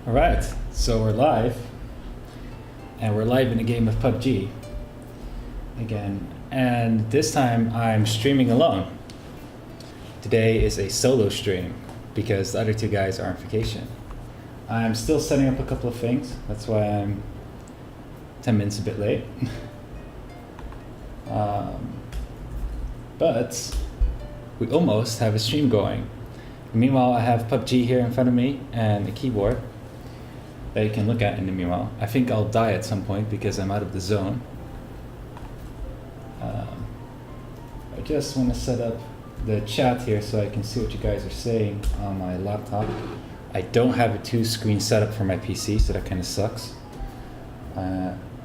Alright, so we're live, and we're live in a game of PUBG again, and this time I'm streaming alone. Today is a solo stream because the other two guys are on vacation. I'm still setting up a couple of things, that's why I'm 10 minutes a bit late. But we almost have a stream going. Meanwhile, I have PUBG here in front of me and a keyboard that you can look at in the meanwhile. I think I'll die at some point because I'm out of the zone. I just want to set up the chat here so I can see what you guys are saying on my laptop. I don't have a 2-screen setup for my PC, so that kind of sucks.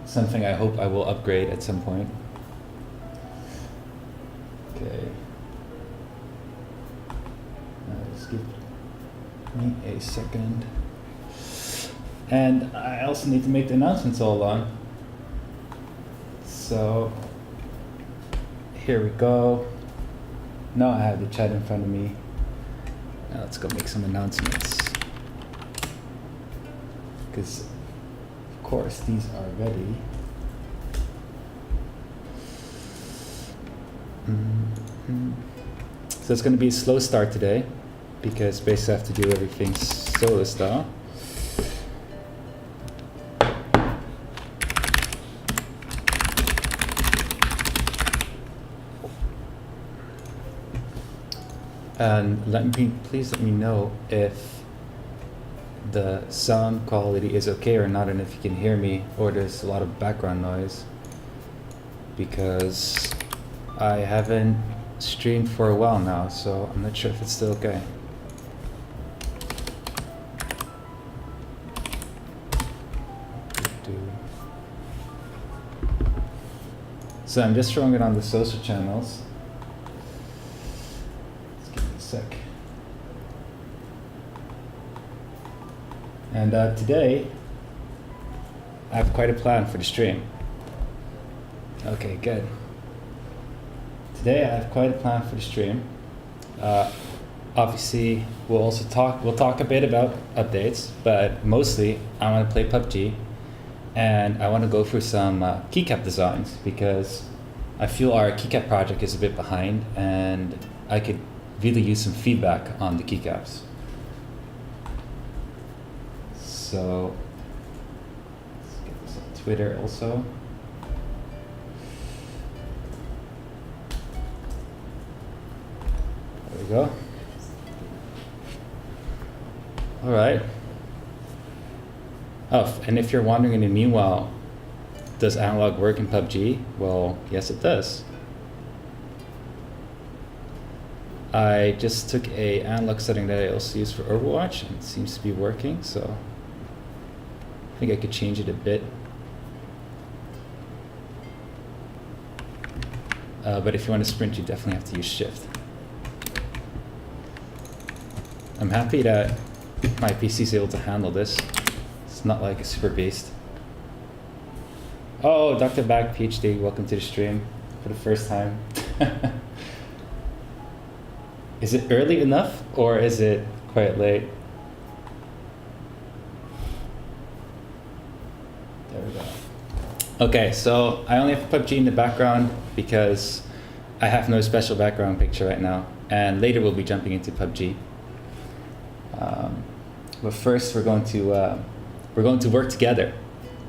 Something I hope I will upgrade at some point. Okay. Just give me a second. And I also need to make the announcements all along. So here we go. Now I have the chat in front of me. Now let's go make some announcements. Because of course these are ready. So it's going to be a slow start today because basically I have to do everything solo style. And please let me know if the sound quality is okay or not, and if you can hear me or there's a lot of background noise, because I haven't streamed for a while now, so I'm not sure if it's still okay. So I'm just throwing it on the social channels. Sec. And today I have quite a plan for the stream. Okay, good. Today I have quite a plan for the stream. Obviously we'll talk a bit about updates, but mostly I want to play PUBG and I want to go through some keycap designs because I feel our keycap project is a bit behind and I could really use some feedback on the keycaps. So let's get this on Twitter also. There we go. All right. Oh, and if you're wondering in the meanwhile, does analog work in PUBG? Well, yes it does. I just took a analog setting that I also use for Overwatch and it seems to be working, so I think I could change it a bit. But if you want to sprint, you definitely have to use shift. I'm happy that my PC is able to handle this. It's not like a super beast. Oh, Dr. Back PhD, welcome to the stream for the first time. Is it early enough or is it quite late? There we go. Okay, so I only have PUBG in the background because I have no special background picture right now, and later we'll be jumping into PUBG. But first we're going to work together.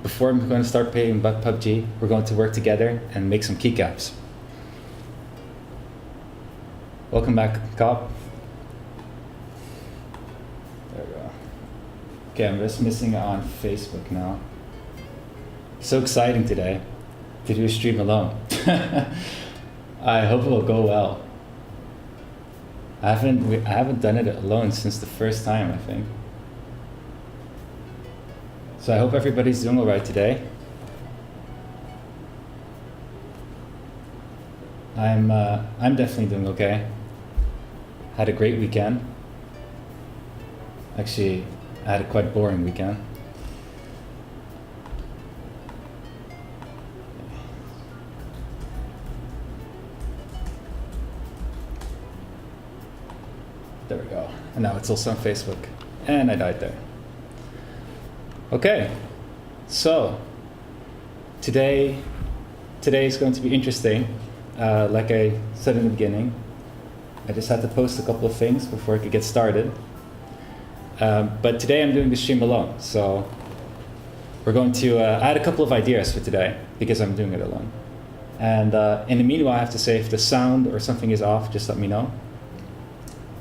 Before I'm going to start playing PUBG, we're going to work together and make some keycaps. Welcome back, Cop. There we go. Okay, I'm just missing it on Facebook now. So exciting today to do a stream alone. I hope it will go well. I haven't done it alone since the first time, I think. So I hope everybody's doing all right today. I'm definitely doing okay. Had a great weekend. Actually, I had a quite boring weekend. There we go. And now it's also on Facebook. And I died there. Okay, so today is going to be interesting. Like I said in the beginning, I just had to post a couple of things before I could get started. But today I'm doing the stream alone, so we're going to add a couple of ideas for today because I'm doing it alone. And in the meanwhile, I have to say, if the sound or something is off, just let me know.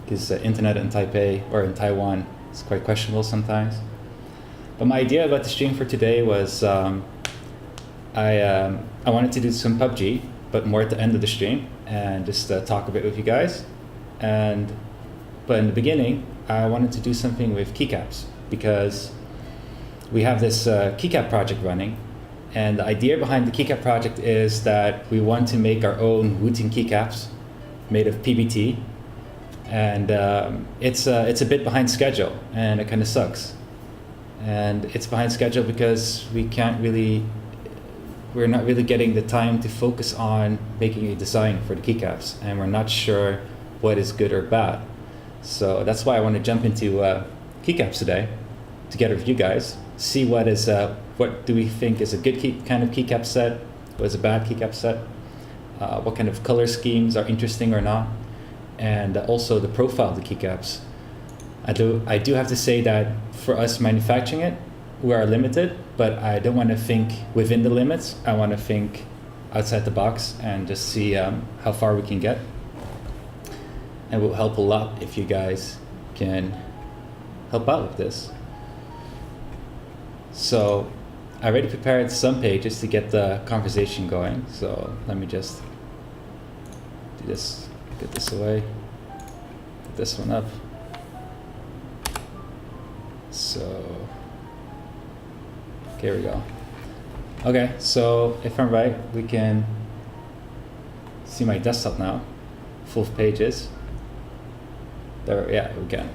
Because the internet in Taipei or in Taiwan is quite questionable sometimes. But my idea about the stream for today was I wanted to do some PUBG, but more at the end of the stream, and just talk a bit with you guys. But in the beginning, I wanted to do something with keycaps, because we have this Keycap project running. And the idea behind the Keycap project is that we want to make our own Wooting keycaps made of PBT. And it's a bit behind schedule, and it kind of sucks. And it's behind schedule because we're not really getting the time to focus on making a design for the keycaps, and we're not sure what is good or bad. So that's why I want to jump into keycaps today, together with you guys, see what do we think is a good kind of keycap set, what is a bad keycap set, what kind of color schemes are interesting or not, and also the profile of the keycaps. I do have to say that for us manufacturing it, we are limited, but I don't want to think within the limits. I want to think outside the box and just see how far we can get. And it will help a lot if you guys can help out with this. So I already prepared some pages to get the conversation going. So let me just do this, get this away, put this one up. So, here we go. Okay, so if I'm right, we can see my desktop now, full of pages. There, yeah, we can.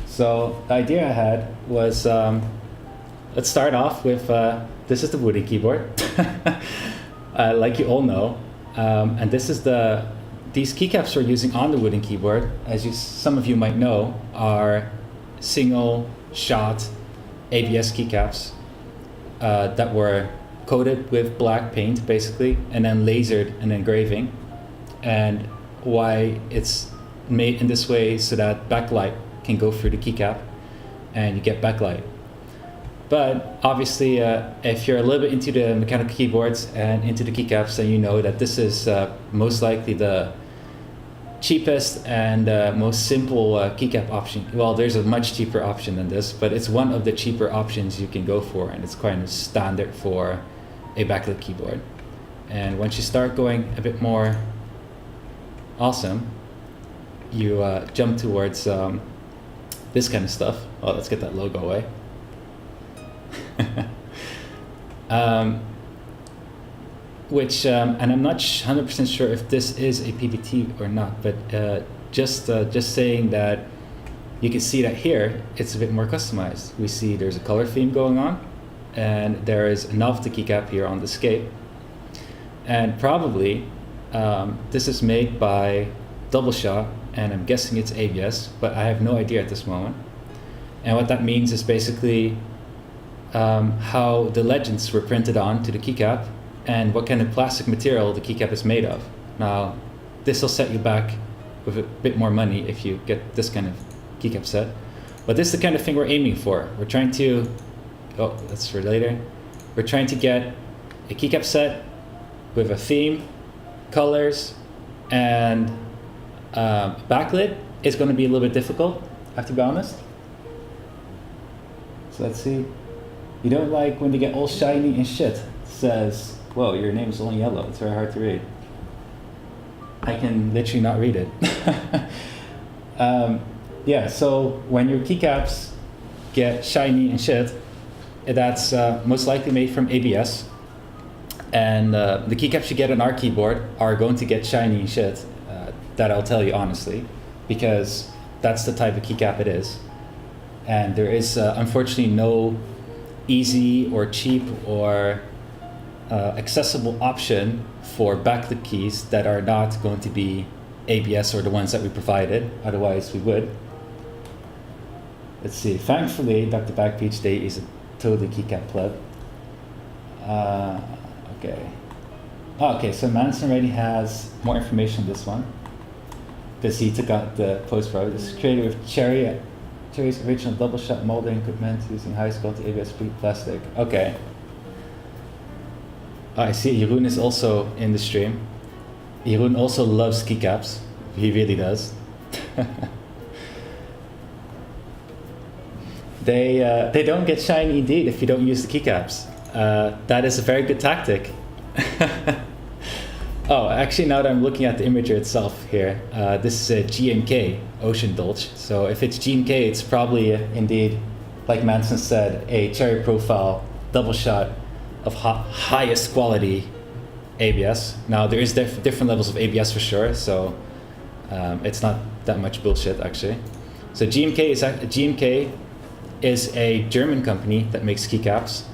So the idea I had was, let's start off with, this is the Wooting keyboard, like you all know. And this is these keycaps we're using on the Wooting keyboard, as some of you might know, are single shot ABS keycaps that were coated with black paint basically, and then lasered and engraving. And why it's made in this way so that backlight can go through the keycap and you get backlight. But obviously if you're a little bit into the mechanical keyboards and into the keycaps, then you know that this is most likely the cheapest and most simple keycap option. Well, there's a much cheaper option than this, but it's one of the cheaper options you can go for, and it's kind of standard for a backlit keyboard. And once you start going a bit more awesome, you jump towards this kind of stuff. Oh, let's get that logo away. And I'm not 100% sure if this is a PBT or not, but just saying that you can see that here, it's a bit more customized. We see there's a color theme going on, and there is a novelty keycap here on the scape. And probably this is made by Double Shot, and I'm guessing it's ABS, but I have no idea at this moment. And what that means is basically how the legends were printed on to the keycap, and what kind of plastic material the keycap is made of. Now, this will set you back with a bit more money if you get this kind of keycap set. But this is the kind of thing we're aiming for. We're trying to, oh, that's for later. We're trying to get a keycap set with a theme, colors, and backlit. Is going to be a little bit difficult, I have to be honest. So let's see. You don't like when they get all shiny and shit. It says, whoa, your name is only yellow. It's very hard to read. I can literally not read it. Yeah, so when your keycaps get shiny and shit, that's most likely made from ABS. And the keycaps you get on our keyboard are going to get shiny and shit. That I'll tell you honestly, because that's the type of keycap it is. And there is unfortunately no easy or cheap or accessible option for backlit keys that are not going to be ABS or the ones that we provided, otherwise we would. Let's see, thankfully Dr. Backpeach Day is totally keycap pleb. Okay. Oh, okay, so Manson already has more information on this one because he took out the post pro. This is created with Cherry's original double shot molding equipment using highest quality ABS plastic. Okay. Oh, I see Jeroen is also in the stream. Jeroen also loves keycaps. He really does. They don't get shiny indeed if you don't use the keycaps. That is a very good tactic. Oh, actually, now that I'm looking at the imager itself here, this is a GMK Ocean Dolch. So if it's GMK, it's probably indeed, like Manson said, a cherry profile double shot of highest quality ABS. Now there is different levels of ABS for sure, so it's not that much bullshit actually. So GMK is a German company that makes keycaps.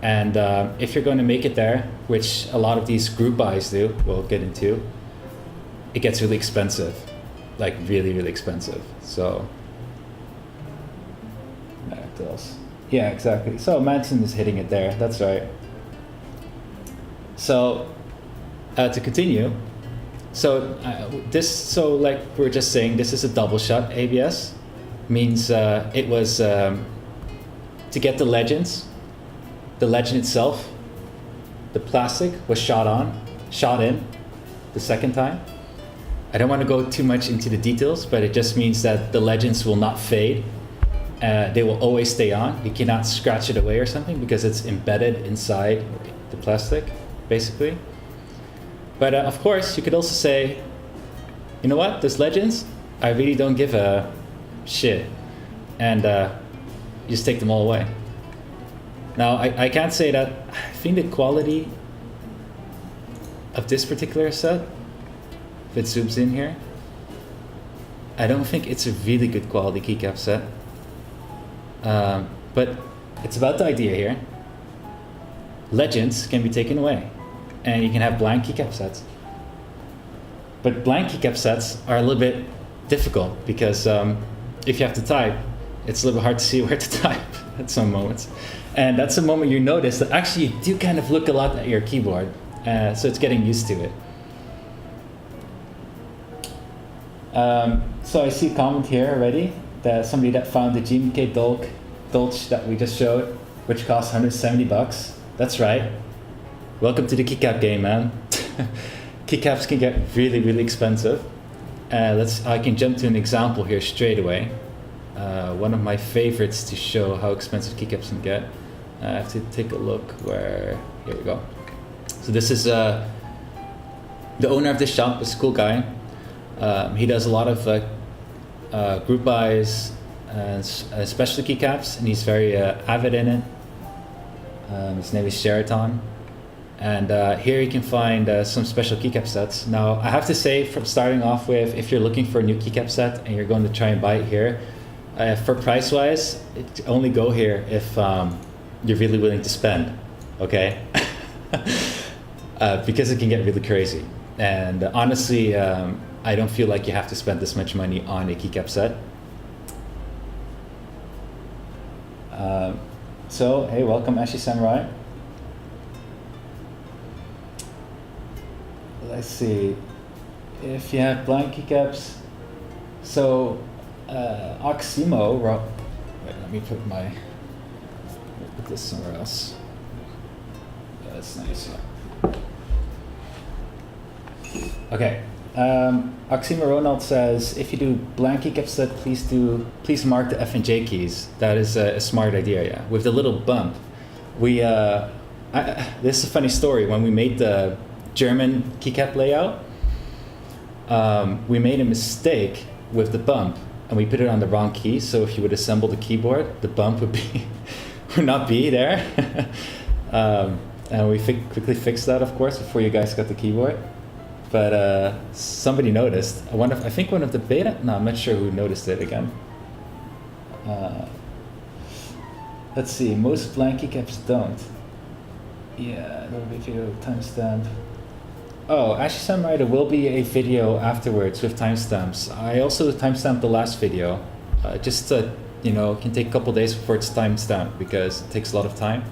And if you're going to make it there, which a lot of these group buys do, we'll get into, it gets really expensive, like really, really expensive. So, what else? Yeah, exactly. So Manson is hitting it there. That's right. So, to continue, so like we were just saying, this is a double shot ABS, means it was to get the legends. The legend itself, the plastic was shot in the second time. I don't want to go too much into the details, but it just means that the legends will not fade. They will always stay on. You cannot scratch it away or something because it's embedded inside the plastic, basically. But of course, you could also say, you know what, those legends, I really don't give a shit. And just take them all away. Now, I can't say that. I think the quality of this particular set, if it zooms in here, I don't think it's a really good quality keycap set. But it's about the idea here. Legends can be taken away, and you can have blank keycap sets. But blank keycap sets are a little bit difficult because if you have to type, it's a little bit hard to see where to type at some moments. And that's the moment you notice that actually you do kind of look a lot at your keyboard. So it's getting used to it. So I see a comment here already that somebody that found the GMK Dolch that we just showed, which costs $170. That's right. Welcome to the keycap game, man. Keycaps can get really, really expensive. I can jump to an example here straight away. One of my favorites to show how expensive keycaps can get. I have to take a look where, here we go. So this is the owner of this shop, is a cool guy. He does a lot of group buys, specialty keycaps, and he's very avid in it. His name is Sheraton. And here you can find some special keycap sets. Now, I have to say, from starting off with, if you're looking for a new keycap set and you're going to try and buy it here, for price-wise, only go here if you're really willing to spend, okay? Because it can get really crazy. And honestly, I don't feel like you have to spend this much money on a keycap set. So, hey, welcome, Ashy Samurai. Let's see, if you have blank keycaps, so Oximo, wait, let me put this somewhere else. That's nice. Okay, Oximo Ronald says, if you do blank keycap set, please mark the F and J keys. That is a smart idea, yeah. With the little bump, this is a funny story. When we made the German keycap layout, we made a mistake with the bump and we put it on the wrong key. So if you would assemble the keyboard, the bump would not be there. And we quickly fixed that, of course, before you guys got the keyboard. But somebody noticed. I think one of the beta. No, I'm not sure who noticed it again. Let's see. Most blank keycaps don't. Yeah, there will be video timestamp. Oh, actually, Samurai, there will be a video afterwards with timestamps. I also timestamped the last video, just to you know, it can take a couple days before it's timestamped because it takes a lot of time.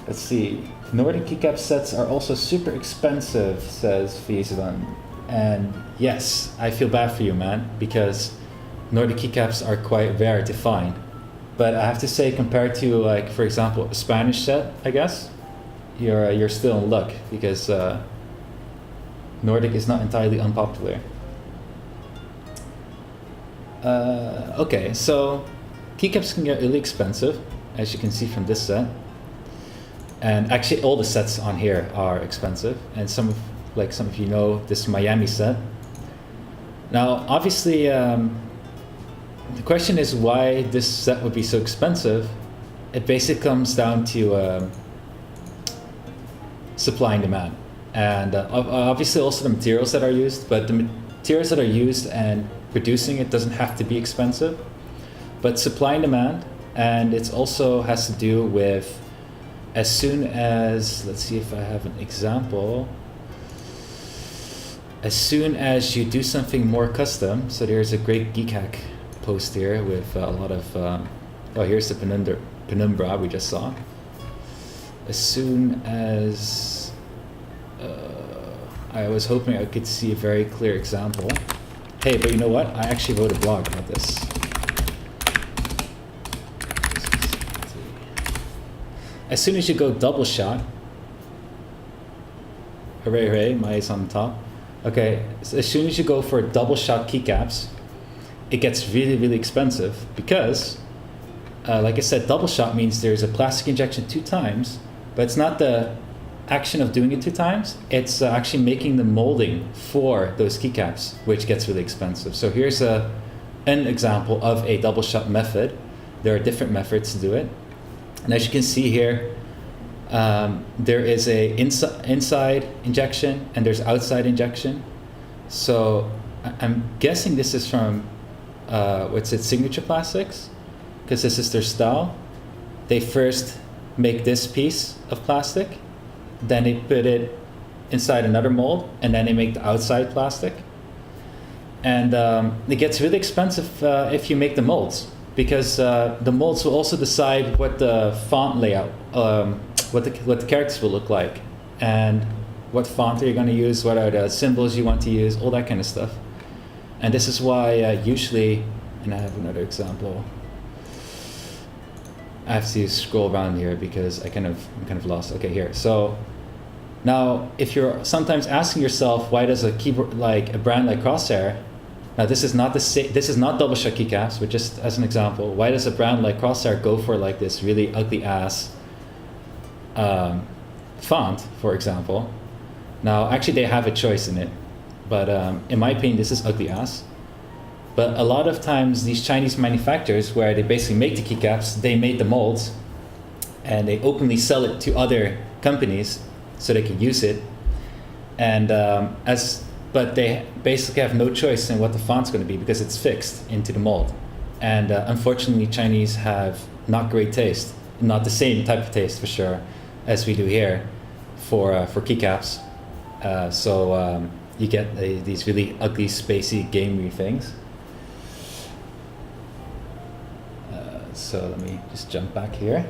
Let's see. Nordic keycap sets are also super expensive, says Fiesvan. And yes, I feel bad for you, man, because Nordic keycaps are quite rare to find. But I have to say, compared to, like, for example, a Spanish set, I guess, you're still in luck because Nordic is not entirely unpopular. Okay, so keycaps can get really expensive, as you can see from this set. And actually, all the sets on here are expensive. And some of you know this Miami set. Now, obviously, the question is why this set would be so expensive. It basically comes down to supply and demand. And obviously also the materials that are used, but the materials that are used and producing it doesn't have to be expensive. But supply and demand, and it also has to do with as soon as, let's see if I have an example. As soon as you do something more custom, so there's a great Geekhack post here with a lot of, oh, here's the penumbra we just saw. As soon as, I was hoping I could see a very clear example. Hey, but you know what? I actually wrote a blog about this. As soon as you go double shot, hooray, hooray, my is on top. Okay, so as soon as you go for double shot keycaps, it gets really, really expensive because, like I said, double shot means there's a plastic injection 2 times, but it's not the action of doing it 2 times, it's actually making the molding for those keycaps, which gets really expensive. So here's an example of a double shot method. There are different methods to do it. And as you can see here, there is a inside injection and there's outside injection. So I'm guessing this is from, what's it, Signature Plastics? Because this is their style. They first make this piece of plastic, then they put it inside another mold, and then they make the outside plastic. And it gets really expensive if you make the molds, because the molds will also decide what the font layout, what the characters will look like, and what font are you going to use, what are the symbols you want to use, all that kind of stuff. And this is why usually, and I have another example. I have to scroll around here because I'm kind of lost. Okay, here. So now, if you're sometimes asking yourself, why does a keyboard like a brand like Crosshair? Now, this is not this is not double shot keycaps, but just as an example, why does a brand like Crosshair go for like this really ugly ass font, for example? Now, actually, they have a choice in it, but in my opinion, this is ugly ass. But a lot of times, these Chinese manufacturers, where they basically make the keycaps, they made the molds, and they openly sell it to other companies so they can use it. And but they basically have no choice in what the font's going to be because it's fixed into the mold. And unfortunately, Chinese have not great taste, not the same type of taste for sure as we do here for keycaps. So you get these really ugly, spacey, gamey things. So let me just jump back here.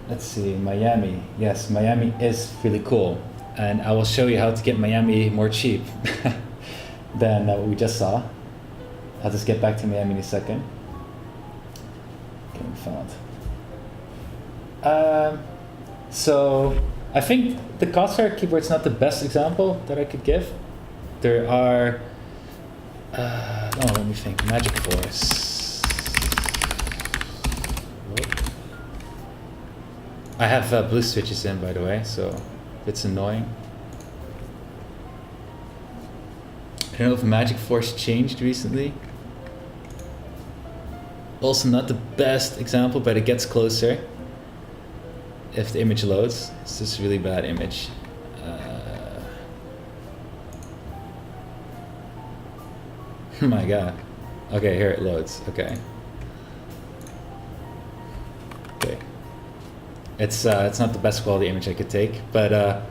Let's see, Miami. Yes, Miami is really cool. And I will show you how to get Miami more cheap than what we just saw. I'll just get back to Miami in a second. Game font. So I think the Crosshair keyboard's not the best example that I could give. There are, let me think, Magic Force. I have blue switches in, by the way, so it's annoying. I don't know if Magic Force changed recently. Also not the best example, but it gets closer if the image loads. It's just a really bad image. Oh my god. Okay, here it loads. Okay. Okay. It's not the best quality image I could take, but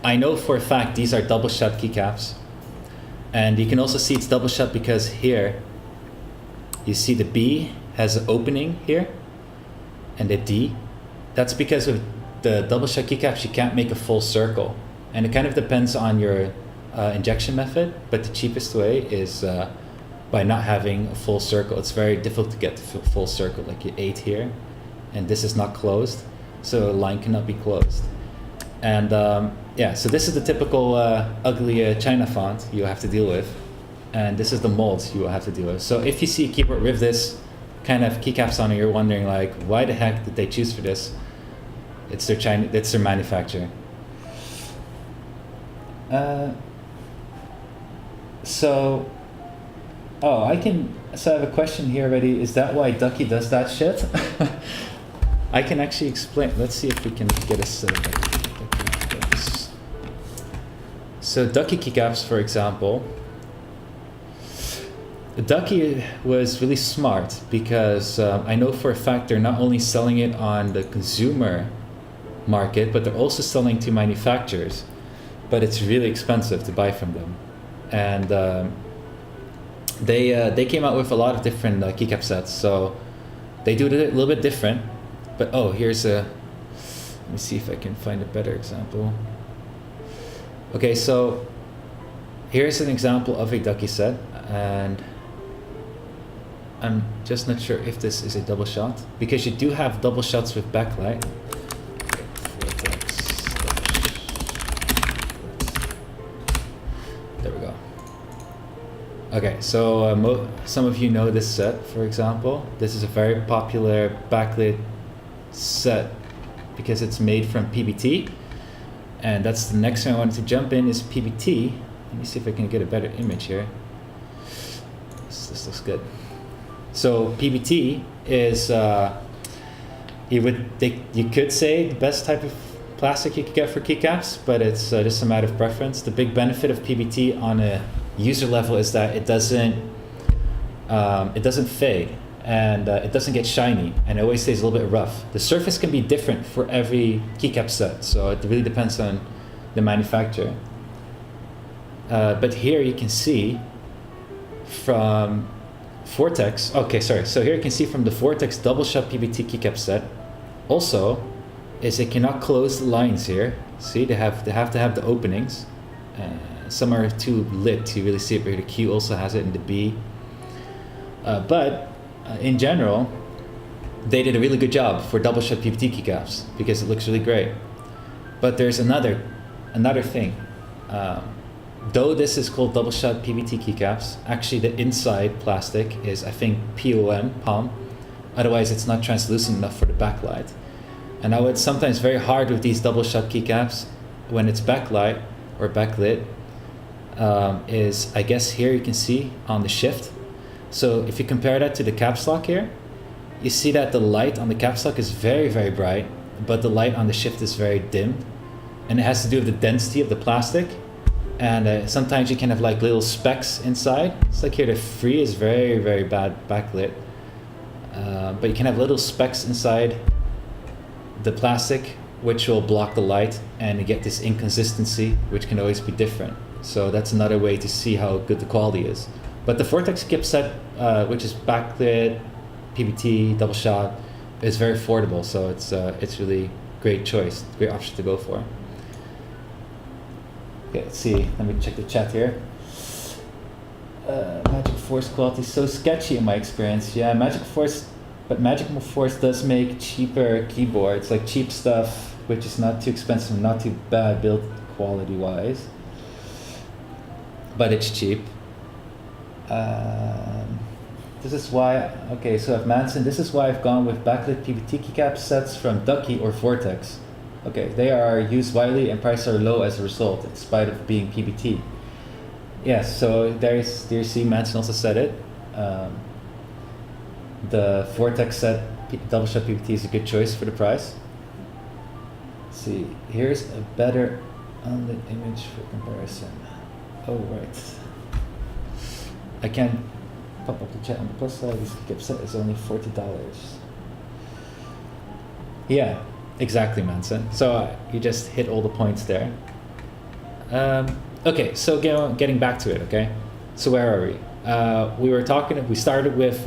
I know for a fact these are double shot keycaps, And you can also see it's double shot because here you see the B has an opening here and the D. That's because of the double shot keycaps, you can't make a full circle. And it kind of depends on your injection method, but the cheapest way is by not having a full circle. It's very difficult to get the full circle, like you 8 here, and this is not closed, so a line cannot be closed. And yeah, so this is the typical ugly China font you have to deal with, and this is the molds you will have to deal with. So if you see a keyboard with this kind of keycaps on it, you're wondering like, why the heck did they choose for this? It's their manufacturer. So I have a question here already. Is that why Ducky does that shit? I can actually explain. Let's see if we can get a set of Ducky keycaps. So Ducky keycaps, for example, Ducky was really smart because I know for a fact they're not only selling it on the consumer market, but they're also selling to manufacturers. But it's really expensive to buy from them, and they came out with a lot of different keycap sets. So they do it a little bit different. But here's a. Let me see if I can find a better example. Okay, so here's an example of a Ducky set, and I'm just not sure if this is a double shot, because you do have double shots with backlight. There we go. Okay, so some of you know this set, for example. This is a very popular backlit set because it's made from PBT, and that's the next thing I wanted to jump in is PBT. Let me see if I can get a better image here. This looks good. So PBT is you could say the best type of plastic you could get for keycaps, but it's just a matter of preference. The big benefit of PBT on a user level is that it doesn't fade, and it doesn't get shiny, and it always stays a little bit rough. The surface can be different for every keycap set, so it really depends on the manufacturer. But here you can see from Vortex. Okay, sorry. So here you can see from the Vortex double shot PBT keycap set. Also, is they cannot close the lines here. See, they have to have the openings. Some are too lit to really see it, but the Q also has it in the B. But in general, they did a really good job for double shot PBT keycaps because it looks really great. But there's another thing. Though this is called double shot PBT keycaps, actually the inside plastic is, I think, POM. Otherwise, it's not translucent enough for the backlight. And now it's sometimes very hard with these double shot keycaps when it's backlight or backlit. Is, I guess here you can see on the shift. So if you compare that to the caps lock here, you see that the light on the caps lock is very, very bright, but the light on the shift is very dim. And it has to do with the density of the plastic. And sometimes you can have like little specks inside. It's like here the free is very, very bad backlit. But you can have little specks inside the plastic which will block the light, and you get this inconsistency which can always be different. So that's another way to see how good the quality is. But the Vortex keycap set, which is backlit, PBT, double shot, is very affordable. So it's really great choice, great option to go for. Okay, let's see. Let me check the chat here. Magic Force quality is so sketchy in my experience. Yeah, Magic Force does make cheaper keyboards, like cheap stuff, which is not too expensive, not too bad build quality wise. But it's cheap. This is why. Okay, so I've Manson. This is why I've gone with backlit PBT keycap sets from Ducky or Vortex. Okay, they are used widely and prices are low as a result, in spite of being PBT. Yes, so there you see, Manson also said it. The Vortex set double shot PBT is a good choice for the price. Let's see, here's a better unlit image for comparison. Oh, right. I can pop up the chat on the plus side. This keycap set is only $40. Yeah. Exactly, Manson. So you just hit all the points there. Okay, so getting back to it, okay? So where are we? We started with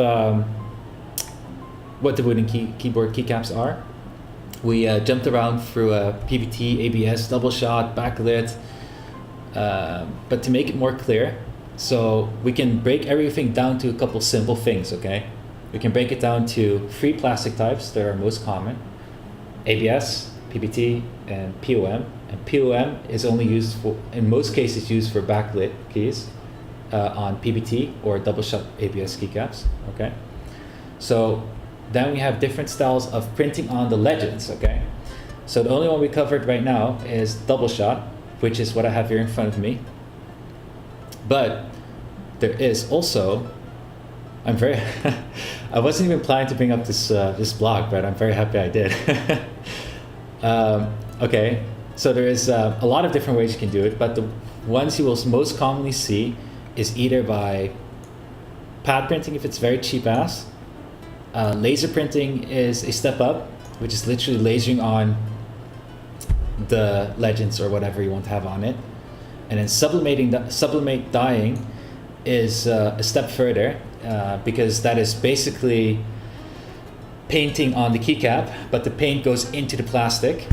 what the Wooting keyboard keycaps are. We jumped around through PBT, ABS, double shot, backlit, but to make it more clear, so we can break everything down to a couple simple things, okay? We can break it down to 3 plastic types that are most common: ABS, PBT, and POM. And POM is only used for, in most cases, used for backlit keys on PBT or double shot ABS keycaps, okay? So then we have different styles of printing on the legends, okay? So the only one we covered right now is double shot, which is what I have here in front of me. But there is also, I wasn't even planning to bring up this blog, but I'm very happy I did. Okay, so there is a lot of different ways you can do it, but the ones you will most commonly see is either by pad printing if it's very cheap ass. Laser printing is a step up, which is literally lasering on the legends or whatever you want to have on it. And then sublimate dyeing is a step further, because that is basically painting on the keycap, but the paint goes into the plastic.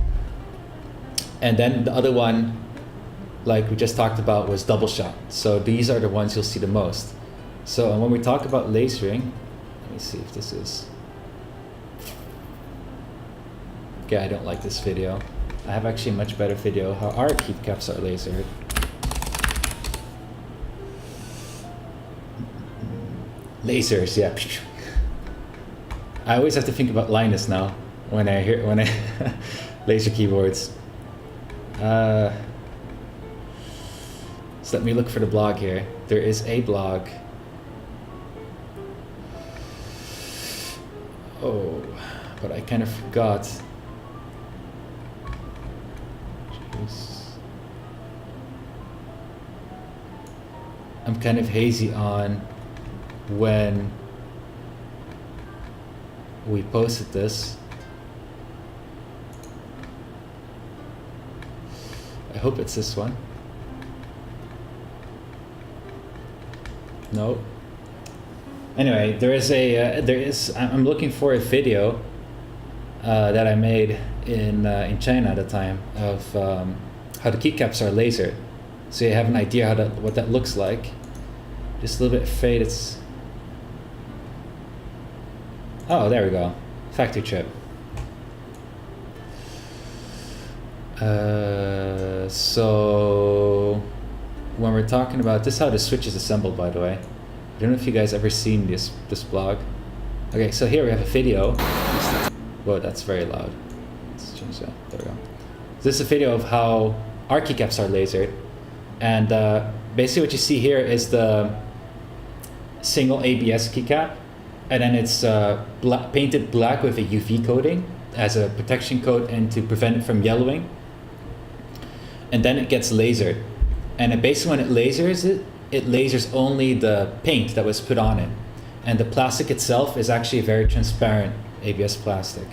And then the other one, like we just talked about, was double shot. So these are the ones you'll see the most. So and when we talk about lasering, let me see if this is... Okay, I don't like this video. I have actually a much better video how our keycaps are lasered. Lasers, yeah. I always have to think about Linus now when I laser keyboards. So let me look for the blog here. There is a blog. Oh, but I kind of forgot. Jeez. I'm kind of hazy on when we posted this. I hope it's this one. No. Anyway, I'm looking for a video that I made in China at the time of how the keycaps are lasered, so you have an idea what that looks like. Just a little bit fade. It's... Oh, there we go. Factory chip. So when we're talking about this, how the switch is assembled, by the way. I don't know if you guys ever seen this blog. Okay, so here we have a video. Whoa, that's very loud. Let's change that. There we go. This is a video of how our keycaps are lasered, and basically what you see here is the single ABS keycap, and then it's painted black with a UV coating as a protection coat and to prevent it from yellowing. And then it gets lasered, and basically when it lasers it lasers only the paint that was put on it, and the plastic itself is actually a very transparent ABS plastic.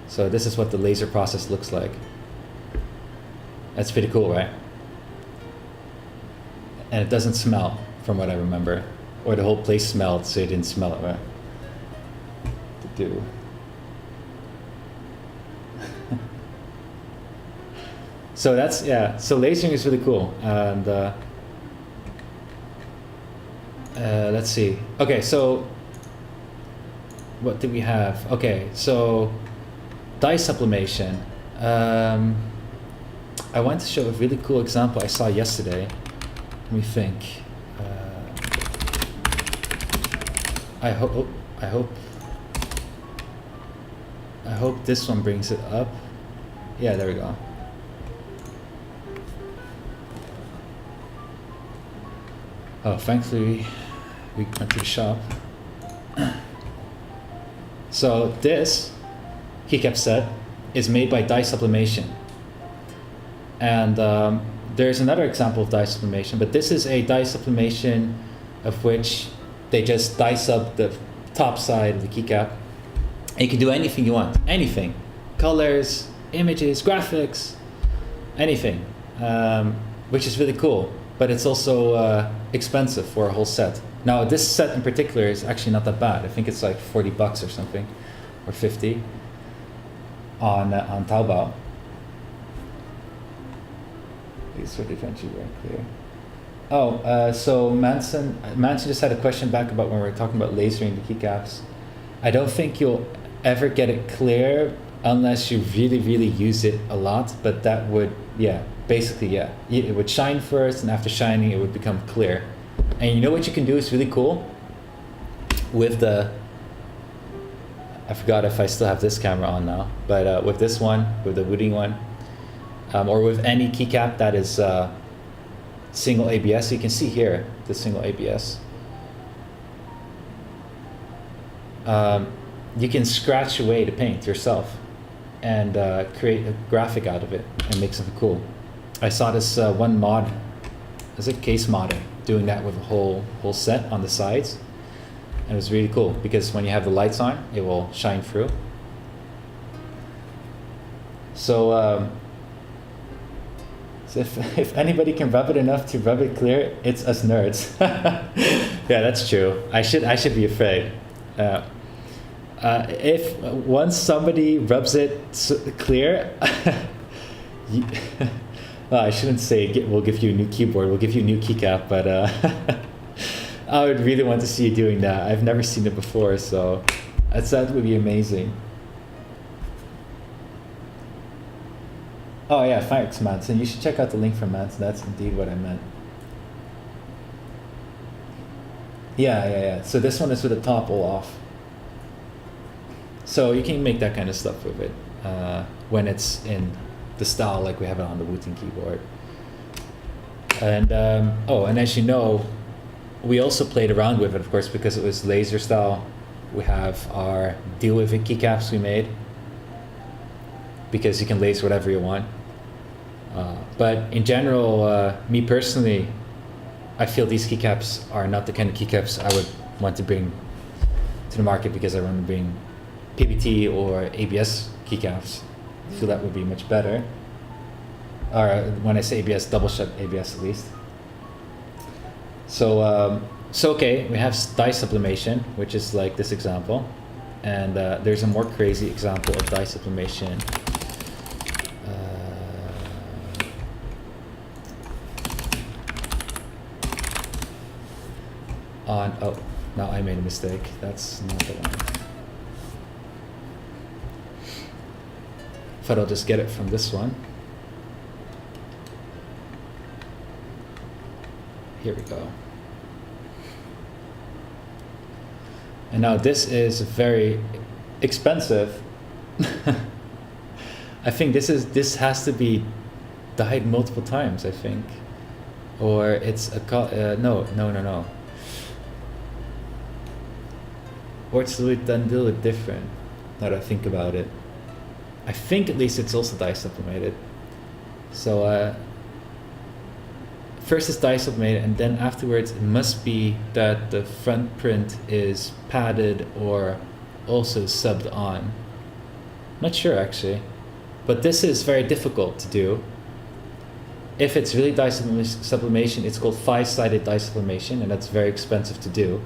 So this is what the laser process looks like. That's pretty cool, right? And it doesn't smell, from what I remember, or the whole place smelled, so you didn't smell it, right? To do. So that's, yeah, so lasering is really cool. And let's see. Okay, so what do we have? Okay, so dye sublimation. I want to show a really cool example I saw yesterday. Let me think. I hope this one brings it up. Yeah, there we go. Oh, thankfully we went to the shop. So this keycap set is made by dye sublimation, and there's another example of dye sublimation, but this is a dye sublimation of which they just dye sub the top side of the keycap, and you can do anything you want, anything, colors, images, graphics, anything. which is really cool. But it's also expensive for a whole set. Now this set in particular is actually not that bad. I think it's like 40 bucks or something, or 50 on Taobao. These are eventually very clear. Oh, so Manson just had a question back about when we were talking about lasering the keycaps. I don't think you'll ever get it clear unless you really, really use it a lot. But that would, yeah, basically, yeah. It would shine first, and after shining, it would become clear. And you know what you can do is really cool? With the, I forgot if I still have this camera on now, but with this one, with the Wooting one, or with any keycap that is single ABS, you can see here the single ABS. You can scratch away the paint yourself and create a graphic out of it and make something cool. I saw this one mod, is it case modder, doing that with a whole set on the sides. And it was really cool because when you have the lights on, it will shine through. So, so if anybody can rub it enough to rub it clear, it's us nerds. Yeah, that's true. I should be afraid. If once somebody rubs it clear, well, I shouldn't say we'll give you a new keyboard, we'll give you a new keycap, but I would really want to see you doing that. I've never seen it before, so that would be amazing. Oh yeah, thanks Manson. You should check out the link from Manson. That's indeed what I meant. Yeah. So this one is with the top all off. So you can make that kind of stuff with it when it's in the style like we have it on the Wooting keyboard. And and as you know, we also played around with it, of course, because it was laser style. We have our deal with it keycaps we made, because you can laser whatever you want. But in general, me personally, I feel these keycaps are not the kind of keycaps I would want to bring to the market, because I want to bring PBT or ABS keycaps. I feel that would be much better. Or when I say ABS, double shot ABS at least. So, okay, we have dye sublimation, which is like this example. And there's a more crazy example of dye sublimation. Oh, now I made a mistake. That's not the one. But I'll just get it from this one. Here we go. And now this is very expensive. I think this has to be dyed multiple times, I think, or it's a no. Or it's done a little bit different. Now that I think about it, I think at least it's also dye sublimated. So first it's dye sublimated, and then afterwards it must be that the front print is padded or also subbed on. Not sure actually, but this is very difficult to do. If it's really dye sublimation, it's called 5-sided dye sublimation, and that's very expensive to do.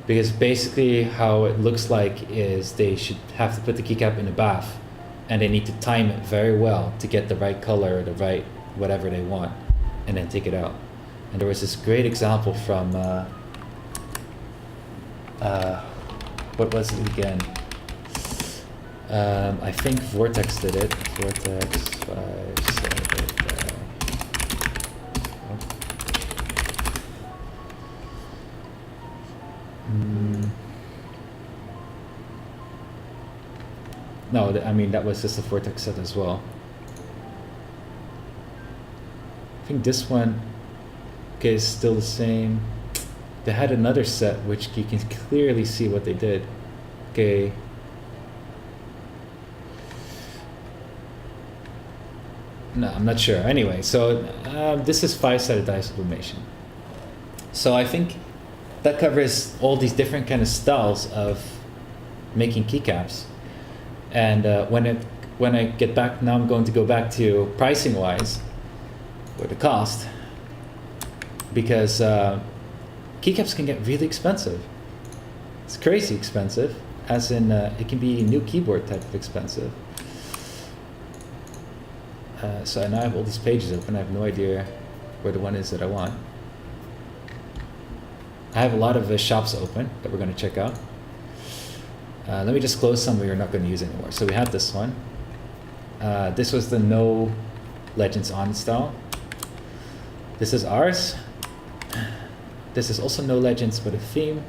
Because basically how it looks like is they should have to put the keycap in a bath, and they need to time it very well to get the right color or the right whatever they want, and then take it out. And there was this great example from what was it again? I think Vortex did it. Vortex 5-sided. No, I mean that was just a Vortex set as well. I think this one, okay, is still the same. They had another set which you can clearly see what they did. Okay. No, I'm not sure. Anyway, so this is 5-sided dye sublimation. So I think that covers all these different kind of styles of making keycaps. And when I get back, now I'm going to go back to pricing wise. for the cost, because keycaps can get really expensive. It's crazy expensive, as in it can be new keyboard type of expensive. So now I have all these pages open. I have no idea where the one is that I want. I have a lot of shops open that we're going to check out. Let me just close some we're not going to use anymore. So we have this one. This was the no legends on style. This is ours. This is also no legends but a theme.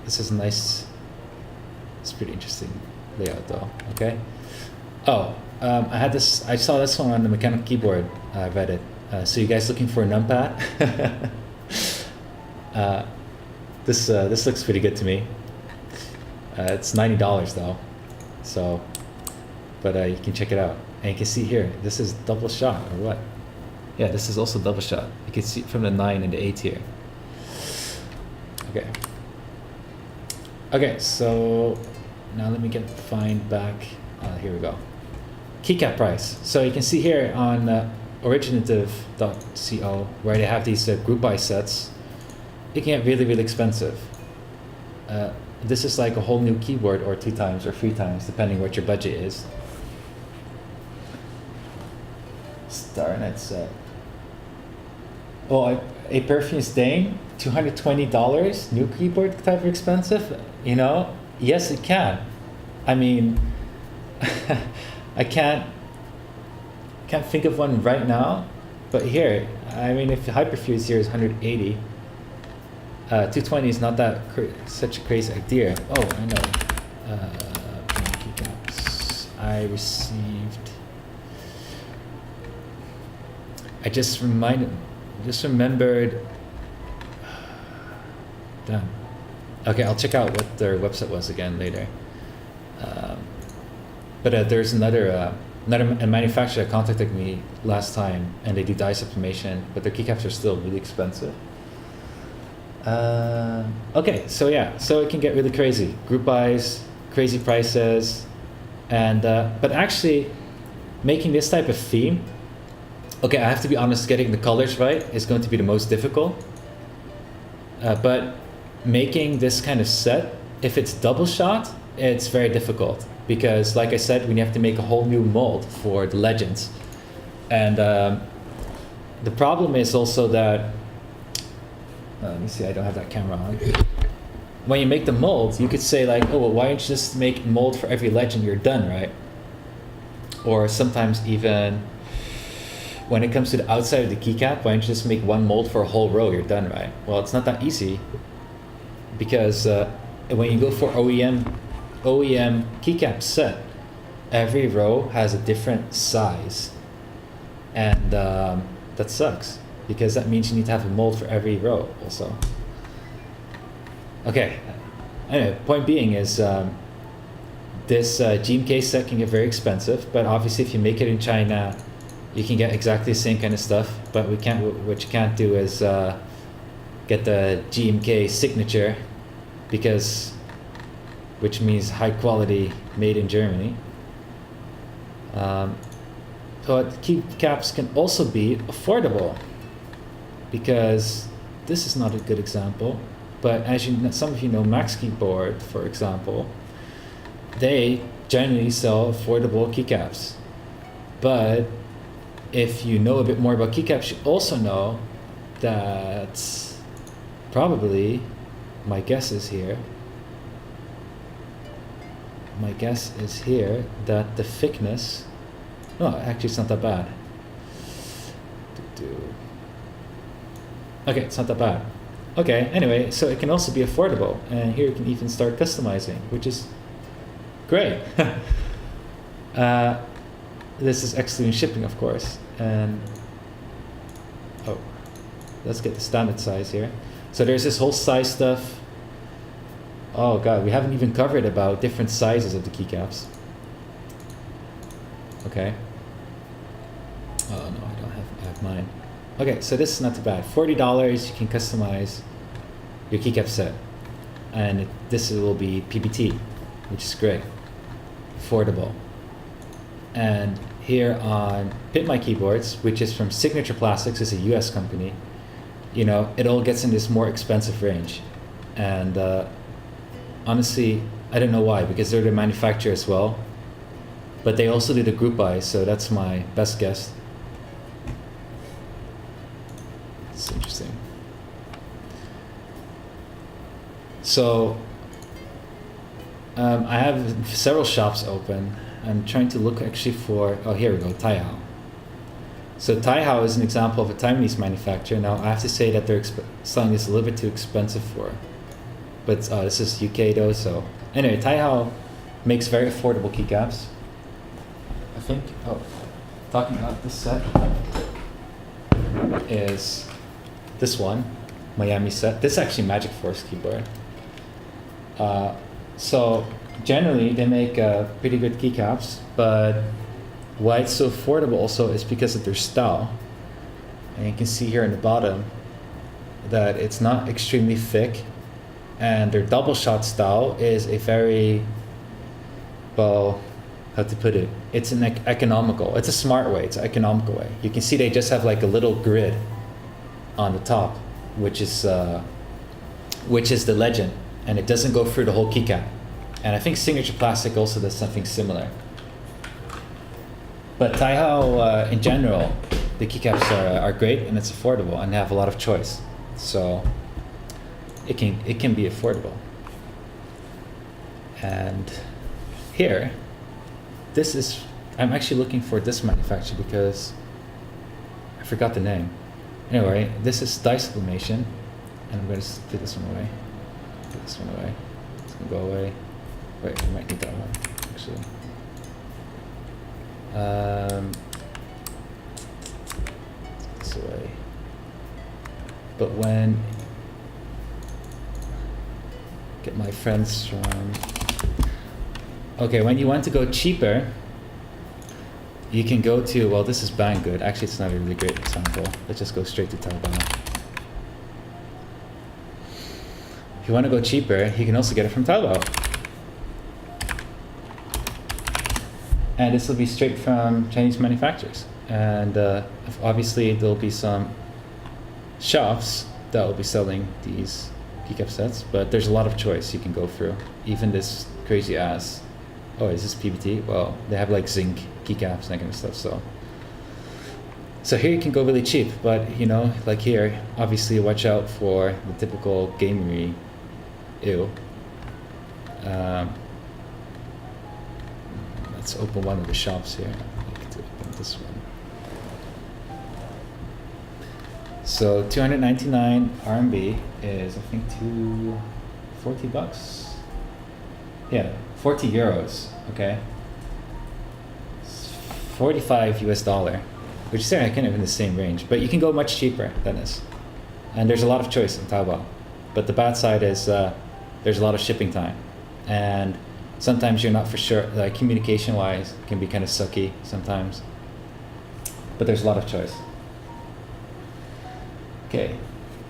This is nice. It's pretty interesting layout though. Okay. Oh, I had this. I saw this one on the mechanical keyboard Reddit. So you guys looking for a numpad? This looks pretty good to me. It's $90 though. So, but you can check it out, and you can see here. This is double shot or what? Yeah, this is also double shot. You can see from the 9 and the 8 here. Okay. Okay, so now let me find back. Here we go. Keycap price. So you can see here on originative.co where they have these group buy sets. It can get really, really expensive. This is like a whole new keyboard, or 2 times or 3 times, depending what your budget is. Starnet set. Oh, a Perfume Stain, $220, new keyboard type of expensive? You know, yes it can. I mean, I can't think of one right now, but here, I mean, if Hyperfuse here is 180, 220 is not that such a crazy idea. Oh, I know. Keycaps. I received. I just remembered. Damn. Okay, I'll check out what their website was again later. But there's another manufacturer that contacted me last time, and they do dye sublimation, but their keycaps are still really expensive. Okay, so yeah, so it can get really crazy. Group buys, crazy prices, and but actually, making this type of theme. Okay, I have to be honest. Getting the colors right is going to be the most difficult. But making this kind of set, if it's double shot, it's very difficult. Because, like I said, we have to make a whole new mold for the legends. And the problem is also that, let me see, I don't have that camera on. When you make the mold, you could say like, oh, well, why don't you just make a mold for every legend, you're done, right? Or sometimes even, when it comes to the outside of the keycap, why don't you just make one mold for a whole row, you're done, right? Well, it's not that easy. Because when you go for OEM keycap set, every row has a different size, and that sucks because that means you need to have a mold for every row also. Okay, anyway, point being is this GMK set can get very expensive, but obviously if you make it in China, you can get exactly the same kind of stuff. But what you can't do is get the GMK signature, which means high quality, made in Germany. But keycaps can also be affordable, because this is not a good example, but as some of you know, Max Keyboard, for example, they generally sell affordable keycaps. But if you know a bit more about keycaps, you also know that probably, my guess is here that the thickness, no, actually it's not that bad. Okay, it's not that bad. Okay, anyway, so it can also be affordable, and here you can even start customizing, which is great. This is excluding shipping, of course, and oh, let's get the standard size here. So there's this whole size stuff. Oh god, we haven't even covered about different sizes of the keycaps. Okay. Oh no, I don't have mine. Okay, so this is not too bad. $40, you can customize your keycap set, and this will be PBT, which is great, affordable. And here on Pit My Keyboards, which is from Signature Plastics, is a US company, you know, it all gets in this more expensive range. And honestly, I don't know why, because they're the manufacturer as well. But they also do the group buy, so that's my best guess. It's interesting. So I have several shops open. I'm trying to look actually for, oh, here we go, Taihao. So Taihao is an example of a Taiwanese manufacturer. Now I have to say that they're selling this a little bit too expensive for, but this is UK though. So anyway, Taihao makes very affordable keycaps. I think, talking about this set is this one, Miami set. This is actually Magic Force keyboard. So generally they make pretty good keycaps, but why it's so affordable also is because of their style. And you can see here in the bottom that it's not extremely thick, and their double shot style is a very, well, how to put it, it's an economical, it's a smart way, it's an economical way. You can see they just have like a little grid on the top, which is the legend, and it doesn't go through the whole keycap. And I think Signature Plastic also does something similar. But Taihao, in general, the keycaps are great, and it's affordable, and they have a lot of choice. So it can be affordable. And here, this is, I'm actually looking for this manufacturer because I forgot the name. Anyway, this is dye sublimation, and I'm going to put this one away. Put this one away. It's going to go away. Wait, I might need that one, actually. This way. But when, get my friends from, okay, when you want to go cheaper, you can go to, well, this is Banggood. Actually, it's not a really great example. Let's just go straight to Taobao. If you want to go cheaper, you can also get it from Taobao. And this will be straight from Chinese manufacturers. And obviously there'll be some shops that will be selling these keycap sets, but there's a lot of choice you can go through. Even this crazy ass, oh, is this PBT? Well, they have like zinc keycaps and that kind of stuff. So here you can go really cheap, but you know, like here, obviously watch out for the typical gamery ew. Let's open one of the shops here. I like to open this one. So 299 RMB is, I think, 40 bucks. Yeah, 40 euros. Okay, 45 US dollar, which is kind of in the same range, but you can go much cheaper than this. And there's a lot of choice in Taobao, but the bad side is there's a lot of shipping time, and sometimes you're not for sure, like communication-wise, it can be kind of sucky sometimes. But there's a lot of choice. Okay,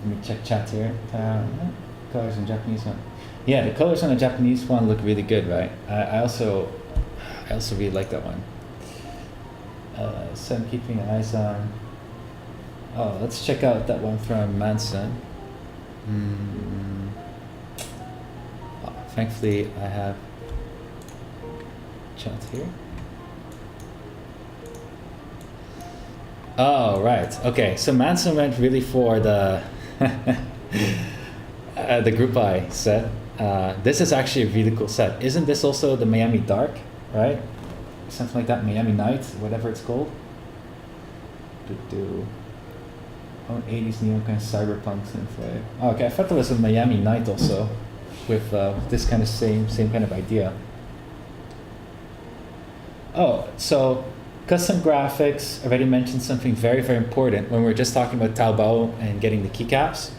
let me check chat here. Colors in Japanese one. Yeah, the colors on the Japanese one look really good, right? I also really like that one. So I'm keeping eyes on. Oh, let's check out that one from Manson. Oh, thankfully, I have chat here. Oh, right. Okay, so Manson went really for the the group eye set. This is actually a really cool set. Isn't this also the Miami Dark, right? Something like that, Miami Night, whatever it's called. Oh, 80s neocon cyberpunk synthwave. Oh, okay, I thought there was a Miami Night also with this kind of same kind of idea. Oh, so custom graphics, I already mentioned something very, very important. When we were just talking about Taobao and getting the keycaps,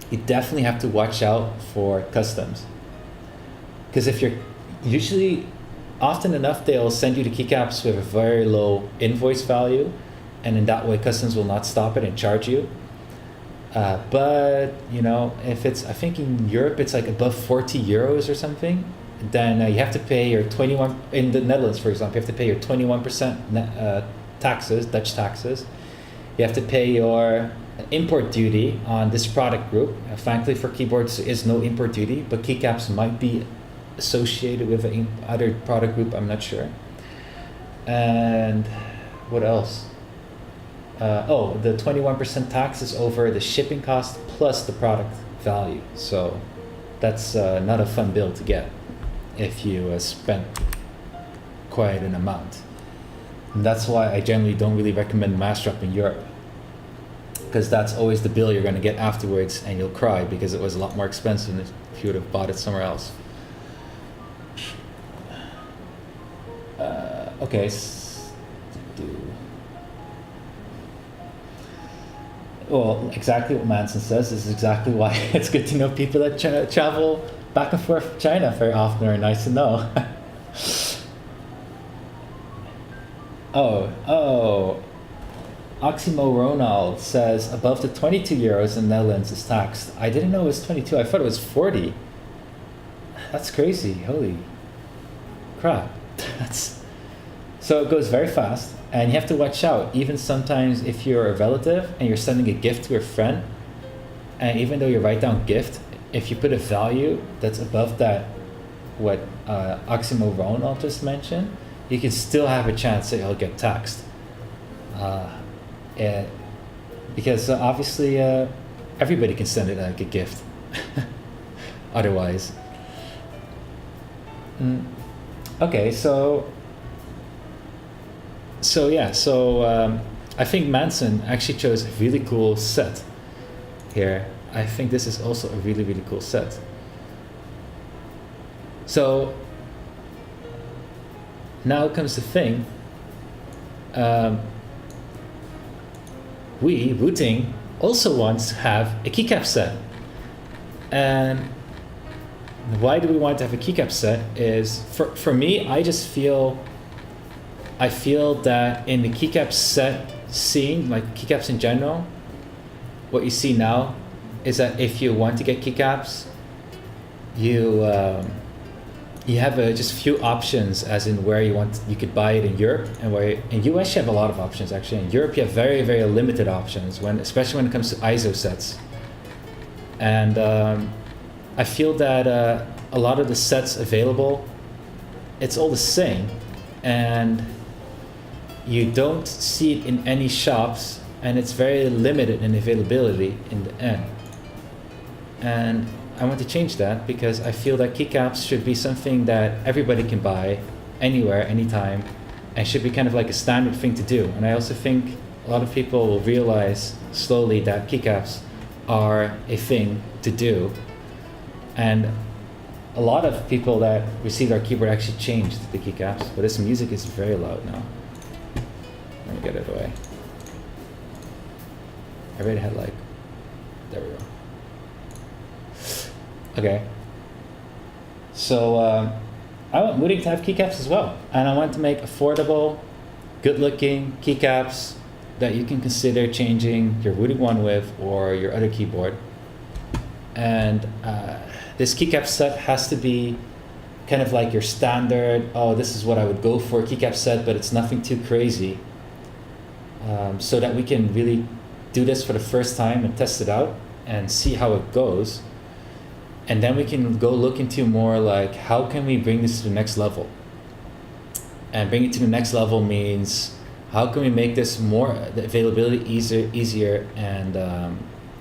you definitely have to watch out for customs. Because if you're usually, often enough, they'll send you the keycaps with a very low invoice value, and in that way customs will not stop it and charge you. But you know, if it's, I think in Europe it's like above 40 euros or something, then you have to pay your 21, in the Netherlands for example, you have to pay your 21% taxes, Dutch taxes. You have to pay your import duty on this product group. Thankfully for keyboards there is no import duty, but keycaps might be associated with other product group, I'm not sure. And what else? The 21% tax is over the shipping cost plus the product value. So that's not a fun bill to get if you spend quite an amount. And that's why I generally don't really recommend mass drop in Europe, because that's always the bill you're going to get afterwards and you'll cry because it was a lot more expensive if you would have bought it somewhere else. Okay. Well, exactly what Manson says. This is exactly why it's good to know people that travel back and forth from China very often are nice to know. Oximo Ronald says above the 22 euros in the Netherlands is taxed. I didn't know it was 22. I thought it was 40. That's crazy. Holy crap. So it goes very fast, and you have to watch out. Even sometimes if you're a relative and you're sending a gift to a friend, and even though you write down gift, if you put a value that's above that, what Oximo Ronald just mentioned, you can still have a chance that you'll get taxed. Because obviously everybody can send it like a gift otherwise. Okay, so I think Manson actually chose a really cool set here. I think this is also a really, really cool set. So now comes the thing. We, Wooting, also wants to have a keycap set. And why do we want to have a keycap set is, for me, I feel that in the keycap set scene, like keycaps in general, what you see now is that if you want to get keycaps, you have just few options, as in where you could buy it in Europe, and where in US you have a lot of options actually. In Europe you have very, very limited options, especially when it comes to ISO sets. And I feel that a lot of the sets available, it's all the same, and you don't see it in any shops, and it's very limited in availability in the end. And I want to change that, because I feel that keycaps should be something that everybody can buy anywhere, anytime, and should be kind of like a standard thing to do. And I also think a lot of people will realize slowly that keycaps are a thing to do. And a lot of people that received our keyboard actually changed the keycaps, but this music is very loud now. Let me get it away. I already had there we go. Okay. So I want Wooting to have keycaps as well, and I want to make affordable, good-looking keycaps that you can consider changing your Wooting one with, or your other keyboard. And this keycap set has to be kind of like your standard, this is what I would go for, keycap set, but it's nothing too crazy, so that we can really do this for the first time and test it out and see how it goes. And then we can go look into more like, how can we bring this to the next level? And bring it to the next level means, how can we make this the availability easier, and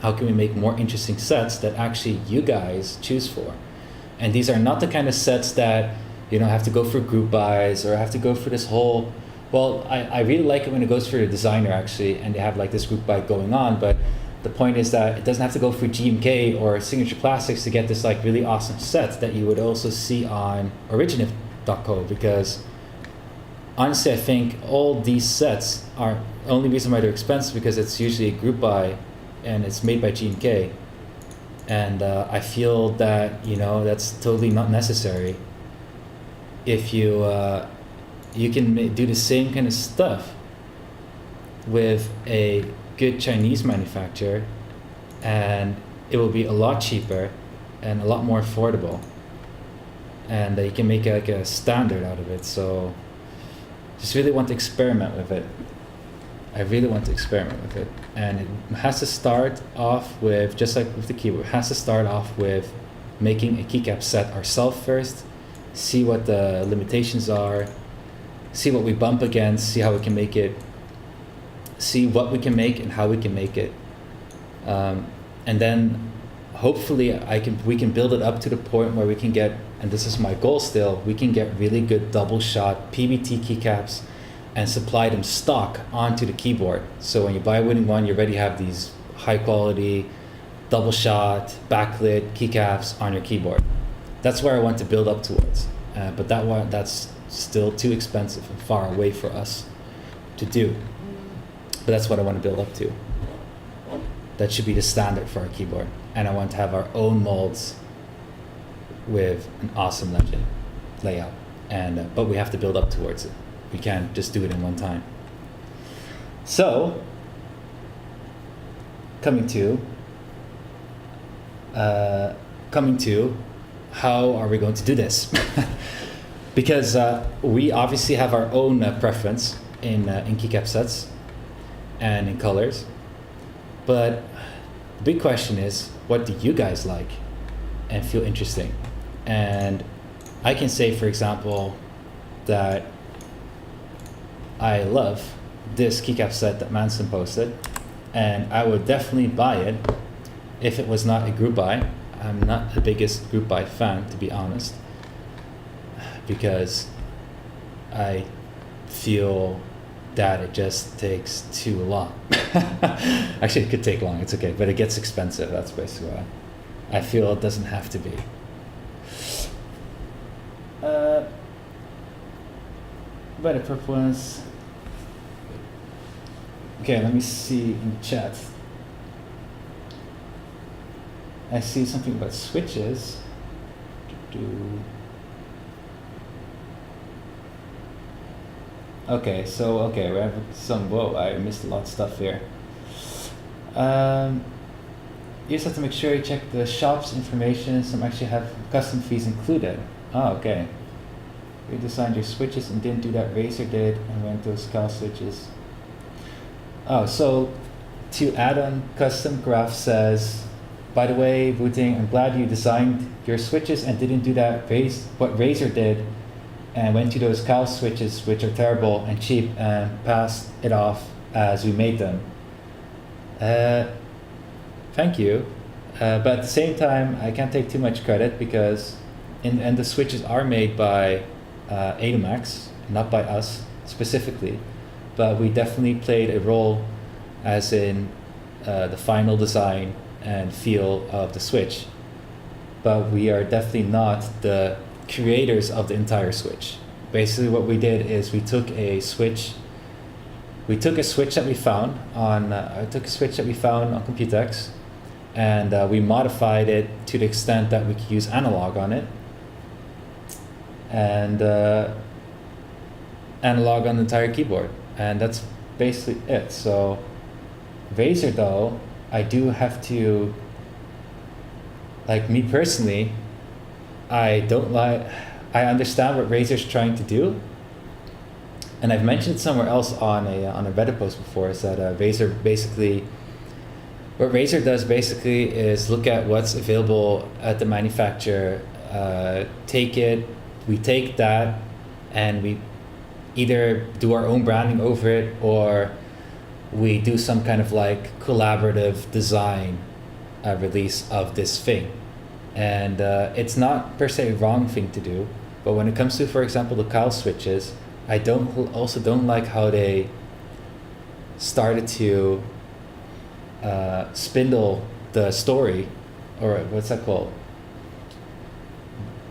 how can we make more interesting sets that actually you guys choose for? And these are not the kind of sets that have to go for group buys, or have to go for this whole, well, I really like it when it goes for the designer actually, and they have like this group buy going on, but the point is that it doesn't have to go for GMK or Signature Classics to get this like really awesome set that you would also see on Originative.co, because honestly I think all these sets are, the only reason why they're expensive because it's usually a group buy and it's made by GMK, and I feel that that's totally not necessary. If you can do the same kind of stuff with a good Chinese manufacturer, and it will be a lot cheaper and a lot more affordable. and you can make like a standard out of it. So just really want to experiment with it. I really want to experiment with it, and it has to start off with, just like with the keyboard, it has to start off with making a keycap set ourselves first, see what the limitations are, see what we bump against, see how we can make it, see what we can make and how we can make it, and then hopefully we can build it up to the point where we can get, and this is my goal still, we can get really good double shot PBT keycaps and supply them stock onto the keyboard. So when you buy Wooting 1, you already have these high quality double shot backlit keycaps on your keyboard. That's where I want to build up towards, but that's still too expensive and far away for us to do. But that's what I want to build up to. That should be the standard for our keyboard, and I want to have our own molds with an awesome legend layout, and but we have to build up towards it. We can't just do it in one time. So coming to how are we going to do this? Because we obviously have our own preference in keycap sets and in colors, but the big question is, what do you guys like and feel interesting? And I can say, for example, that I love this keycap set that Manson posted, and I would definitely buy it if it was not a group buy. I'm not the biggest group buy fan, to be honest, because I feel that it just takes too long. Actually, it could take long, it's okay, but it gets expensive. That's basically why I feel it doesn't have to be. Better preference. Okay, let me see in the chat. I see something about switches. Okay, so we have some. Whoa, I missed a lot of stuff here. You just have to make sure you check the shop's information. Some actually have custom fees included. Oh, okay. You designed your switches and didn't do that Razer did, and went those Cal switches. Oh, so to add on custom, Graph says, by the way, Wooting, I'm glad you designed your switches and didn't do that what Razer did, and went to those Cal switches, which are terrible and cheap, and passed it off as we made them. Thank you. But at the same time, I can't take too much credit, because and the switches are made by Atomax, not by us specifically, but we definitely played a role as in the final design and feel of the Switch, but we are definitely not the creators of the entire Switch. Basically what we did is we took a switch that we found on Computex, and we modified it to the extent that we could use analog on it, and analog on the entire keyboard, and that's basically it. So Razer, though, I do have to, like, me personally, I understand what Razer's trying to do, and I've mentioned somewhere else on a Reddit post before, is that what Razer does basically is look at what's available at the manufacturer, we take that and we either do our own branding over it, or we do some kind of like collaborative design release of this thing. And it's not per se a wrong thing to do, but when it comes to, for example, the Kyle switches, I also don't like how they started to spindle the story, or what's that called?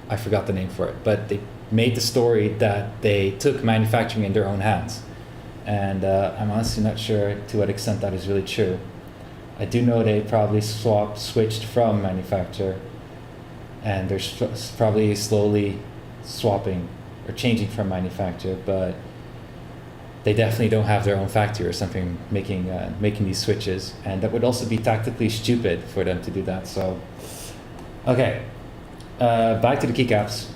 I forgot the name for it, but they made the story that they took manufacturing in their own hands. And I'm honestly not sure to what extent that is really true. I do know they probably switched from manufacturer, and they're probably slowly swapping or changing from manufacturer, but they definitely don't have their own factory or something making these switches, and that would also be tactically stupid for them to do that. So, okay, back to the keycaps.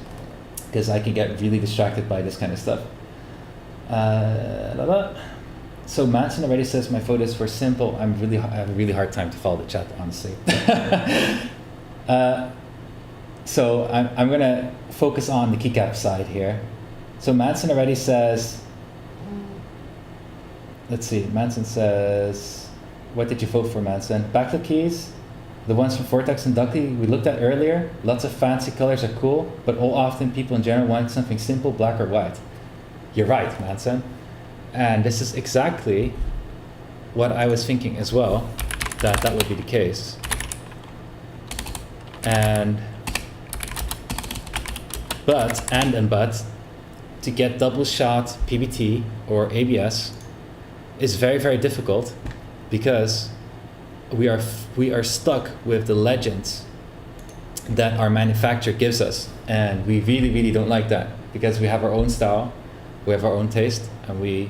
because I can get really distracted by this kind of stuff. So Manson already says my photos were simple. I have a really hard time to follow the chat, honestly. So I'm gonna focus on the keycap side here. So Manson already says, let's see, Manson says, what did you vote for, Manson? Backlit keys, the ones from Vortex and Duckley we looked at earlier. Lots of fancy colors are cool, but all often people in general want something simple, black or white. You're right, Manson. And this is exactly what I was thinking as well, that would be the case. But to get double shot PBT or ABS is very, very difficult, because we are stuck with the legends that our manufacturer gives us, and we really, really don't like that, because we have our own style, we have our own taste, and we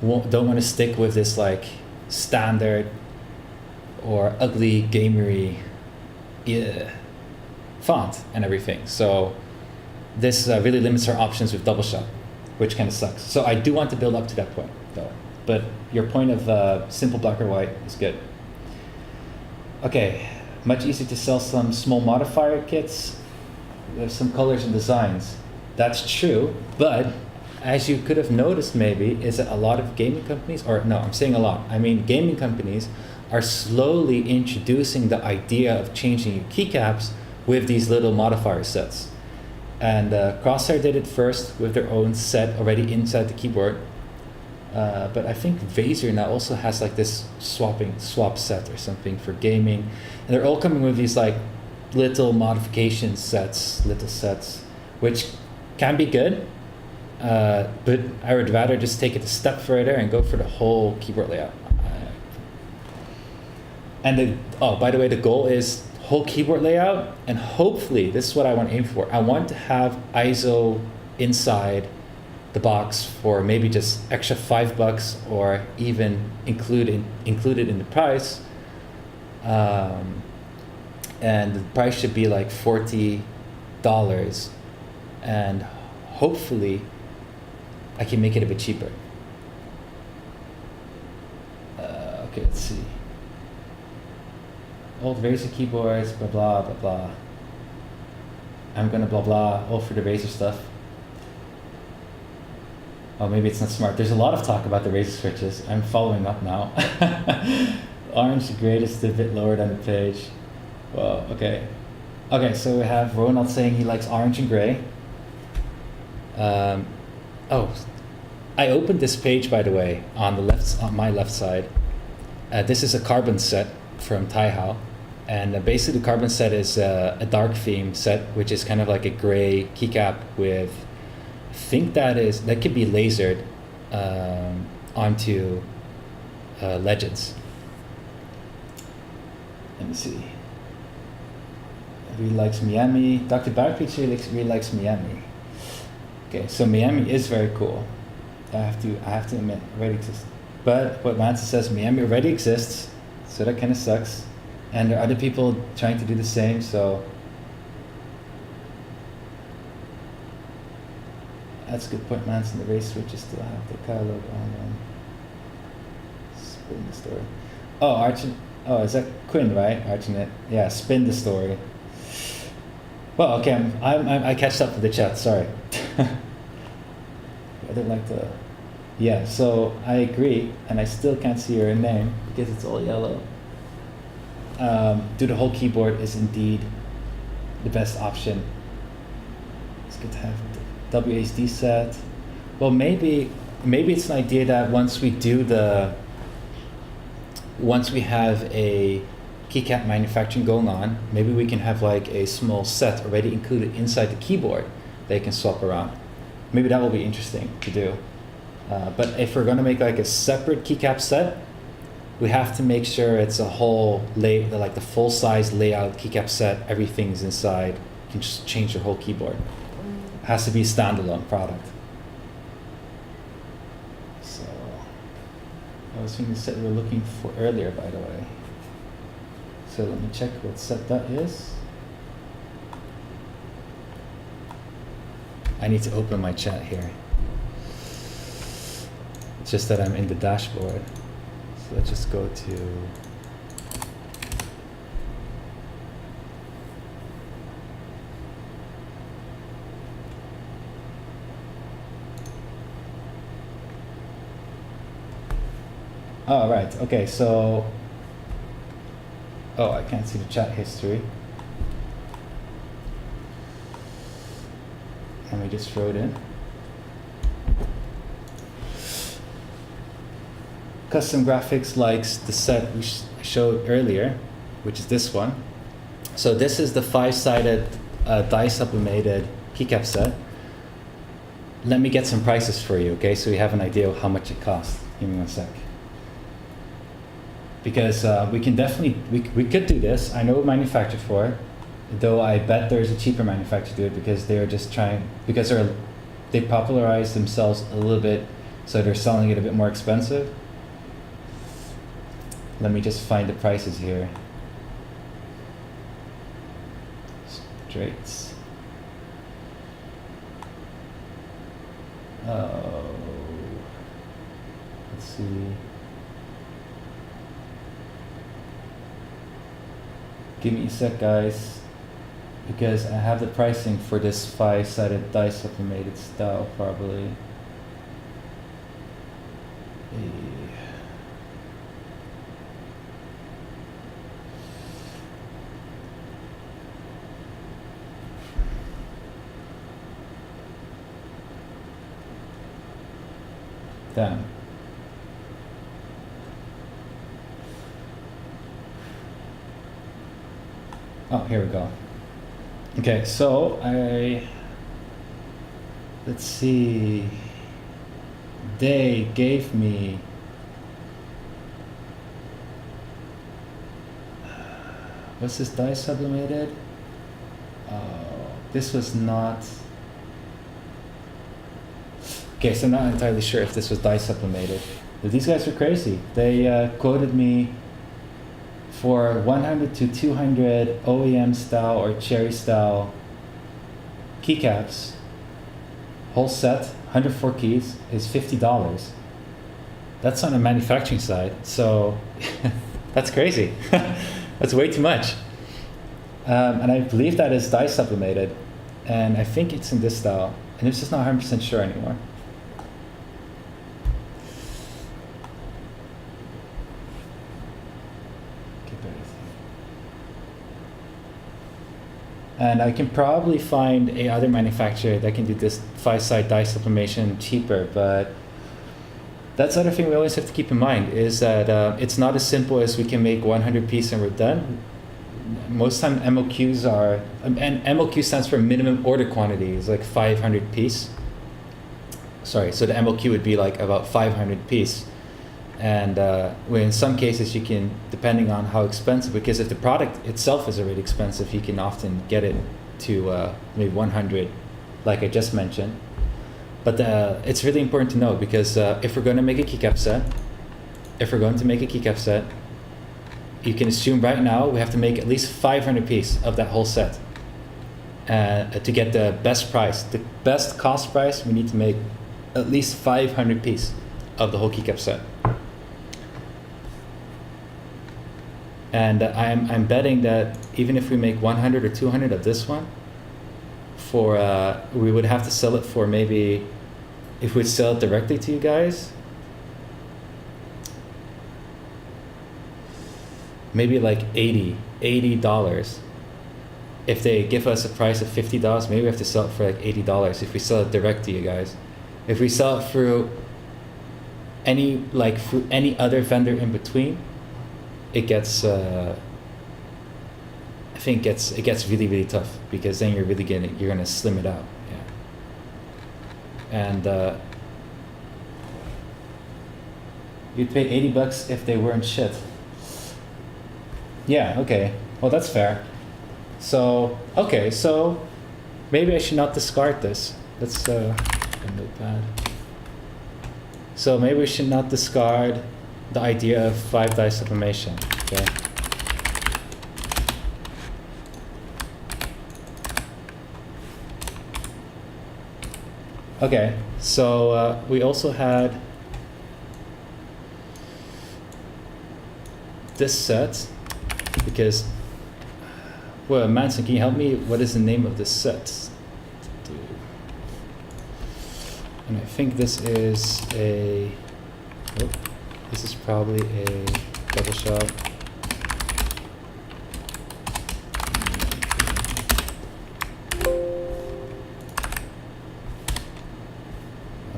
don't want to stick with this like standard or ugly gamery font and everything. So this really limits our options with double shot, which kind of sucks. So I do want to build up to that point though. But your point of simple black or white is good. Okay, much easier to sell some small modifier kits with some colors and designs. That's true, but as you could have noticed maybe, is that a lot of gaming companies, or no, I'm saying a lot, I mean gaming companies are slowly introducing the idea of changing your keycaps with these little modifier sets. And Crosshair did it first with their own set already inside the keyboard. But I think Vaser now also has like this swap set or something for gaming. And they're all coming with these like little modification sets, which can be good. But I would rather just take it a step further and go for the whole keyboard layout. By the way, the goal is whole keyboard layout, and hopefully, this is what I want to aim for. I want to have ISO inside the box for maybe just extra $5 or even included in the price. And the price should be like $40, and hopefully I can make it a bit cheaper. Okay, let's see. Old Razer keyboards, blah, blah, blah, blah. I'm gonna blah, blah, all for the Razer stuff. Oh, maybe it's not smart. There's a lot of talk about the Razer switches. I'm following up now. Orange, the greatest, a bit lower than the page. Well, okay. Okay, so we have Ronald saying he likes orange and gray. I opened this page, by the way, on my left side. This is a carbon set from Taihao, and basically the carbon set is a dark theme set, which is kind of like a gray keycap with, I think that could be lasered onto legends. Let me see. Really likes Miami. Dr. Backlit really likes Miami. Okay, so Miami is very cool. I have to admit, already exists. But what Manson says, Miami already exists, so that kind of sucks. And there are other people trying to do the same, so that's a good point, Manson. The race switches still have the catalog on them. Spin the story. Oh, is that Quinn, right? Archinet. Yeah, spin the story. Well, okay, I catched up with the chat. Sorry. I don't like the. Yeah, so I agree, and I still can't see your name because it's all yellow. Do the whole keyboard is indeed the best option. It's good to have the WHD set. Well, maybe it's an idea that once we have a keycap manufacturing going on, maybe we can have like a small set already included inside the keyboard they can swap around. Maybe that will be interesting to do. But if we're going to make like a separate keycap set, we have to make sure it's a whole like the full size layout keycap set. Everything's inside. You can just change your whole keyboard. It has to be a standalone product. So I was thinking the set we were looking for earlier, by the way. So let me check what set that is. I need to open my chat here. It's just that I'm in the dashboard. So let's just go to... Oh, right. Okay, so... Oh, I can't see the chat history. Let me just throw it in. Custom Graphics likes the set we showed earlier, which is this one. So this is the 5-sided dye sublimated keycap set. Let me get some prices for you, okay? So you have an idea of how much it costs. Give me one sec. Because we can definitely, we could do this. I know a manufacturer for it, though I bet there's a cheaper manufacturer to do it because they're just trying, because they popularized themselves a little bit, so they're selling it a bit more expensive. Let me just find the prices here. Straights. Oh, let's see. Give me a sec, guys, because I have the pricing for this 5-sided dye sublimated style probably. Damn. Oh, here we go. Okay, so let's see. They gave me what's this dye sublimated? This was not. Okay, so I'm not entirely sure if this was dye sublimated. But these guys are crazy. They quoted me for 100 to 200 OEM style or cherry style keycaps. Whole set, 104 keys, is $50. That's on the manufacturing side, so that's crazy. That's way too much. And I believe that is dye sublimated, and I think it's in this style, and it's just not 100% sure anymore. And I can probably find a other manufacturer that can do this 5-side dye sublimation cheaper, but that's the other thing we always have to keep in mind is that it's not as simple as we can make 100 pieces and we're done. Most time MOQs are, and MOQ stands for minimum order quantity, is like 500 piece. Sorry, so the MOQ would be like about 500 piece. And well, in some cases you can, depending on how expensive, because if the product itself is already expensive, you can often get it to maybe 100, like I just mentioned. But it's really important to know, because if we're going to make a keycap set, you can assume right now we have to make at least 500 pieces of that whole set to get the best price. The best cost price, we need to make at least 500 pieces of the whole keycap set. And I'm betting that even if we make 100 or 200 of this one, we would have to sell it for maybe, if we sell it directly to you guys, maybe like $80. If they give us a price of $50, maybe we have to sell it for like $80 if we sell it direct to you guys. If we sell it through any other vendor in between, it gets I think it gets really, really tough, because then you're gonna slim it out. Yeah. And you'd pay $80 if they weren't shit. Yeah, okay. Well, that's fair. So, okay, so maybe I should not discard this. Let's a notepad. So maybe we should not discard the idea of 5-dye sublimation, okay? Okay, so we also had this set because, well, Manson, can you help me? What is the name of this set? And I think this is a, oh, this is probably a double shot.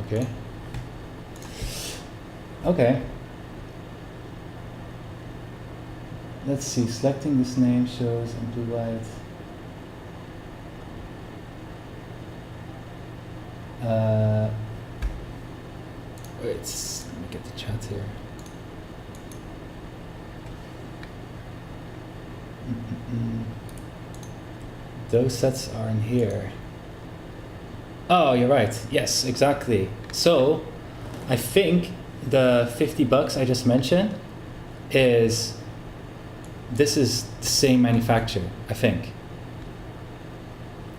Okay. Okay. Let's see, selecting this name shows in blue light. Wait, let me get the chat here. Those sets are in here. Oh, you're right. Yes, exactly. So, I think the $50 I just mentioned is, this is the same manufacturer, I think.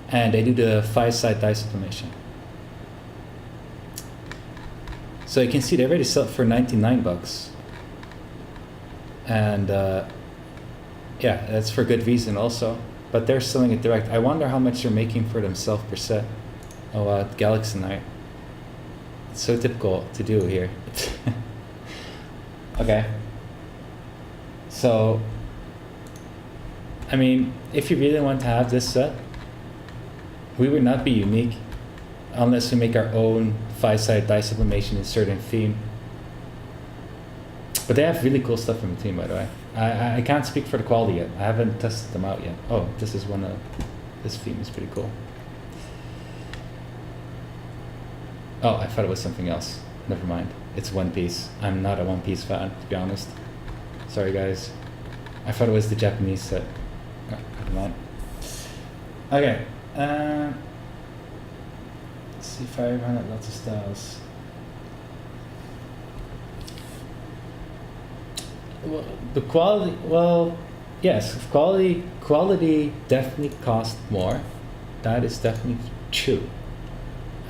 And they do the 5-side die sublimation. So you can see they already sell it for $99. And yeah, that's for good reason also. But they're selling it direct. I wonder how much they're making for themselves per set. Oh, Galaxy Night. It's so typical to do here. Okay. So, I mean, if you really want to have this set, we would not be unique unless we make our own 5-side die sublimation in a certain theme. But they have really cool stuff in between, by the way. I can't speak for the quality yet. I haven't tested them out yet. Oh, this is one of, this theme is pretty cool. Oh, I thought it was something else. Never mind. It's One Piece. I'm not a One Piece fan, to be honest. Sorry, guys. I thought it was the Japanese set. Oh, never mind. Okay. Let's see if I run out lots of styles. Well, the quality, well, yes, quality definitely costs more. That is definitely true.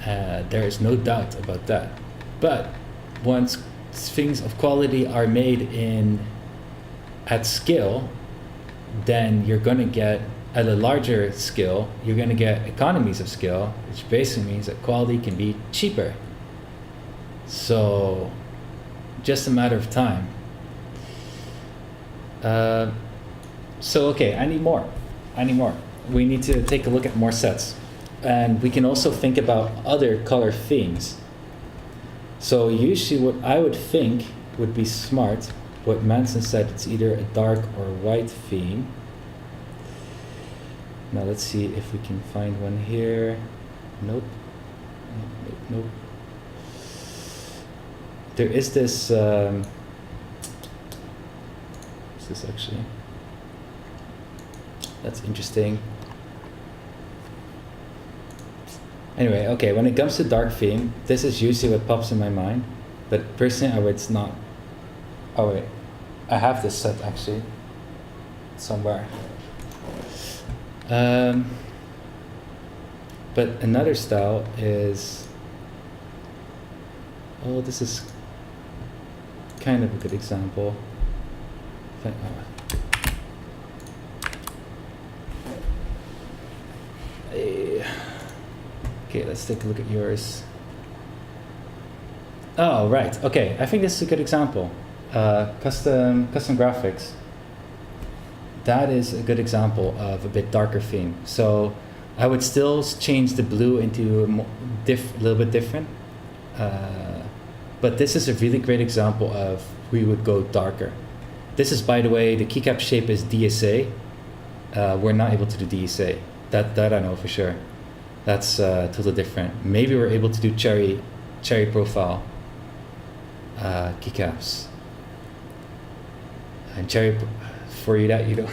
There is no doubt about that. But once things of quality are made at scale, then you're going to get, at a larger scale, you're going to get economies of scale, which basically means that quality can be cheaper. So, just a matter of time. So, okay, I need more. We need to take a look at more sets. And we can also think about other color themes. So usually what I would think would be smart, what Manson said, it's either a dark or white theme. Now let's see if we can find one here. Nope. Nope. There is this, what's this actually? That's interesting. Anyway, okay, when it comes to dark theme, this is usually what pops in my mind. But personally, I would not. Oh wait, I have this set actually somewhere. But another style is. Oh, this is kind of a good example. Okay, let's take a look at yours. Oh, right. Okay, I think this is a good example. Custom graphics. That is a good example of a bit darker theme. So I would still change the blue into a little bit different. But this is a really great example of we would go darker. This is, by the way, the keycap shape is DSA. We're not able to do DSA. That I know for sure. That's totally different. Maybe we're able to do cherry profile keycaps. And for you that you don't,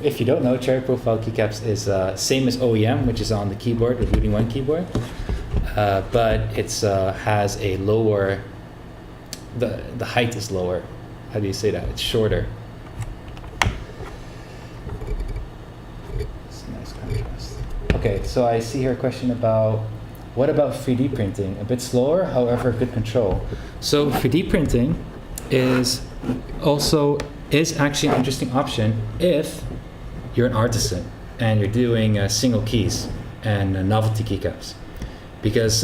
if you don't know, cherry profile keycaps is same as OEM, which is on the keyboard, the Wooting 1 keyboard, but it's has a lower. The height is lower. How do you say that? It's shorter. It's a nice contrast. Okay, so I see here a question about What about 3D printing? A bit slower, however, good control. So 3D printing is actually an interesting option if you're an artisan and you're doing single keys and novelty keycaps, because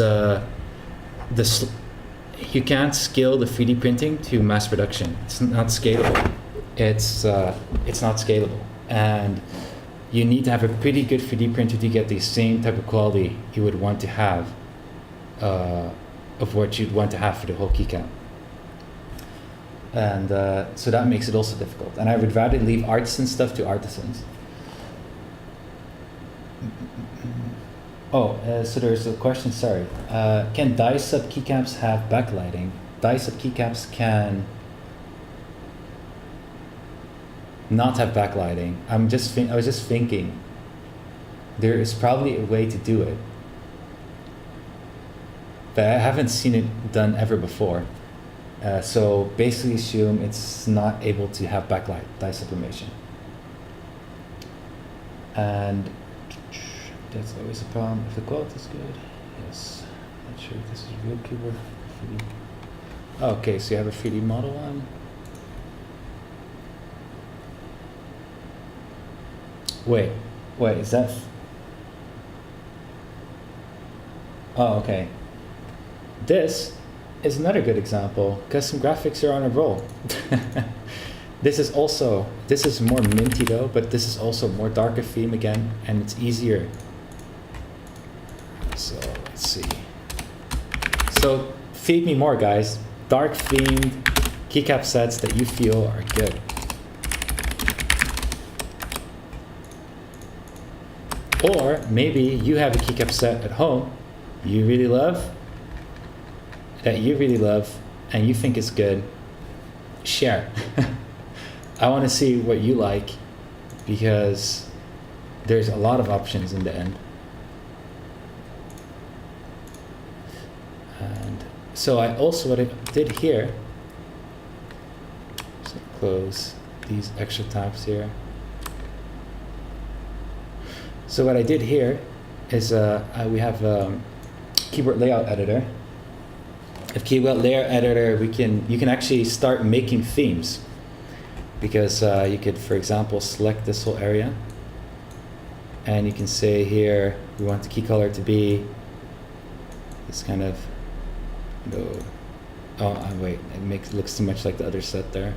you can't scale the 3D printing to mass production. It's not scalable. It's not scalable, and you need to have a pretty good 3D printer to get the same type of quality you would want to have of what you'd want to have for the whole keycap. And so that makes it also difficult. And I would rather leave artisan stuff to artisans. Oh, so there's a question, sorry. Can die-sub keycaps have backlighting? Die-sub keycaps can not have backlighting. I was just thinking, there is probably a way to do it, but I haven't seen it done ever before. So basically assume it's not able to have backlight, dye sublimation. And that's always a problem. If the quality is good, yes. Not sure if this is a real keyboard. 3D. Oh, okay, so you have a 3D model on. Wait, is that? Oh, okay. This is another good example. Custom graphics are on a roll. This is more minty though, but this is also more darker theme again, and it's easier. So let's see. So feed me more, guys. Dark themed keycap sets that you feel are good. Or maybe you have a keycap set at home you really love, and you think it's good. Share. I want to see what you like, because there's a lot of options in the end. And so what I did here, so close these extra tabs here. So what I did here is we have keyboard layout editor. With keyboard layout editor, you can actually start making themes, because you could, for example, select this whole area, and you can say here we want the key color to be this kind of wait, it looks too much like the other set there.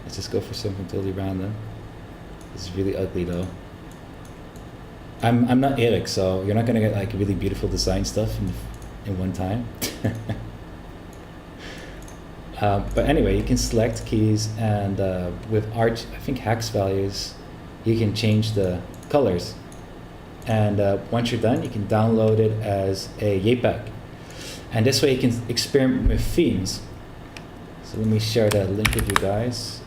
Let's just go for something totally random. This is really ugly though. I'm not Eric, so you're not gonna get like really beautiful design stuff in one time. But anyway, you can select keys, and with I think hex values, you can change the colors. And once you're done, you can download it as a JPEG. And this way you can experiment with themes. So let me share that link with you guys.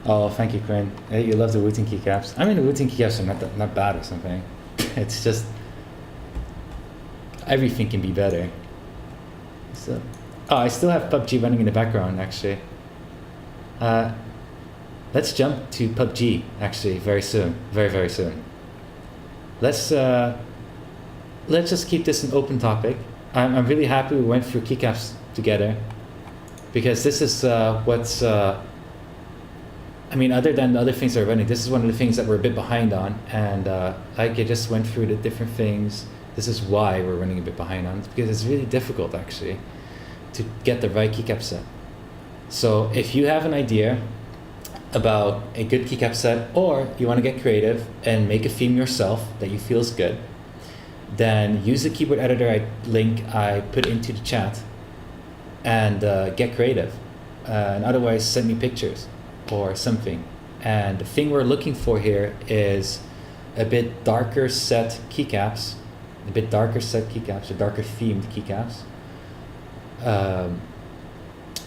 Oh, thank you, Quinn. Hey, you love the Wooting keycaps. I mean, the Wooting keycaps are not bad or something. It's just everything can be better. So, I still have PUBG running in the background actually. Let's jump to PUBG actually very soon, very soon. Let's just keep this an open topic. I'm really happy we went through keycaps together, because this is what's. I mean, other than the other things that are running, this is one of the things that we're a bit behind on, and I just went through the different things. This is why we're running a bit behind on, because it's really difficult actually to get the right keycap set. So if you have an idea about a good keycap set, or you want to get creative and make a theme yourself that you feel is good, then use the keyboard editor link I put into the chat and get creative. And otherwise, send me pictures or something. And the thing we're looking for here is a bit darker set keycaps, or darker themed keycaps.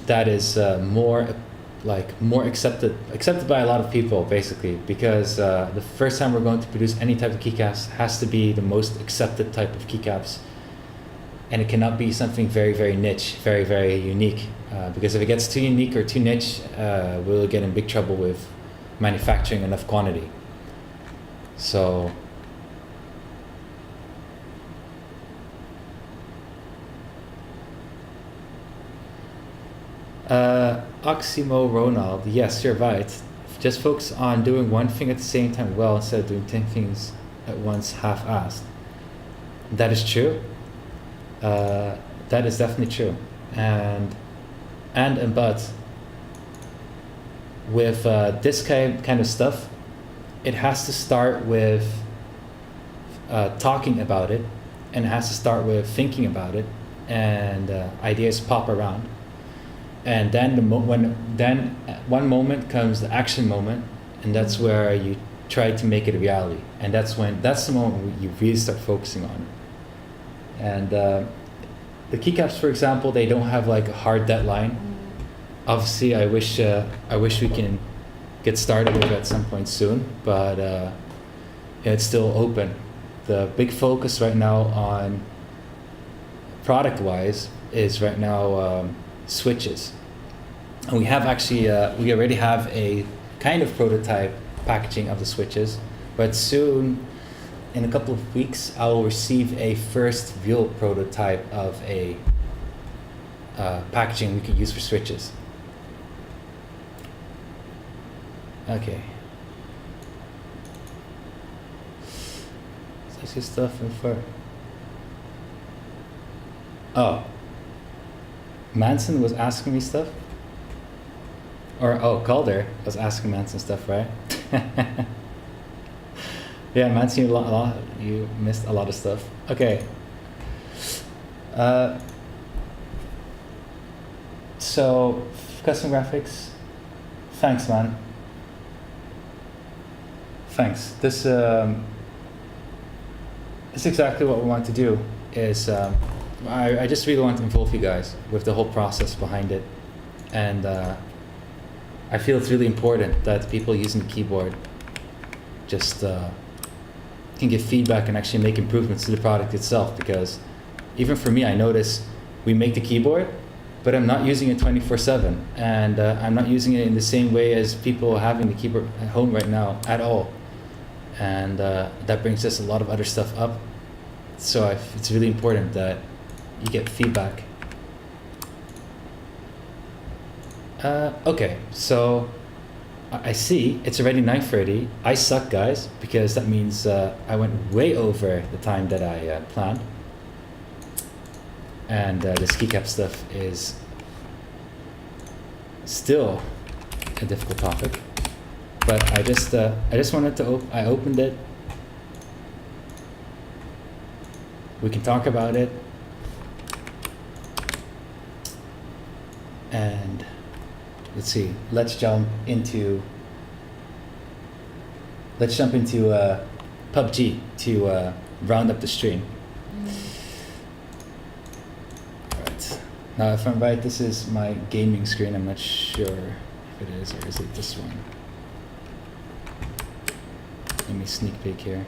That is more accepted by a lot of people, basically, because the first time we're going to produce any type of keycaps has to be the most accepted type of keycaps, and it cannot be something very niche, very unique, because if it gets too unique or too niche, we'll get in big trouble with manufacturing enough quantity. So Oximo Ronald, yes, you're right. Just focus on doing one thing at the same time well instead of doing 10 things at once half-assed. That is true. That is definitely true. And but with this kind of stuff, it has to start with talking about it, and it has to start with thinking about it, and ideas pop around. And then one moment comes the action moment, and that's where you try to make it a reality. And that's the moment when you really start focusing on it. And the keycaps, for example, they don't have like a hard deadline. Obviously, I wish we can get started with it at some point soon, but it's still open. The big focus right now on product-wise is right now switches, and we have actually we already have a kind of prototype packaging of the switches, but soon, in a couple of weeks, I will receive a first real prototype of a packaging we could use for switches. Okay. Sexy stuff and fur. Oh. Manson was asking me stuff? Or, Calder was asking Manson stuff, right? Yeah, Manson, you missed a lot of stuff. Okay. So, custom graphics. Thanks, man. Thanks. This is exactly what we want to do. Is I just really want to involve you guys with the whole process behind it, and I feel it's really important that people using the keyboard just can give feedback and actually make improvements to the product itself. Because even for me, I notice we make the keyboard, but I'm not using it 24/7, and I'm not using it in the same way as people having the keyboard at home right now at all. And that brings us a lot of other stuff up. So it's really important that you get feedback. Okay, so I see it's already 9:30. I suck, guys, because that means I went way over the time that I planned. And this keycap stuff is still a difficult topic. But I just wanted to I opened it. We can talk about it. And let's see. Let's jump into PUBG to round up the stream. Alright. Now, if I'm right, this is my gaming screen. I'm not sure if it is, or is it this one? Let me sneak peek here.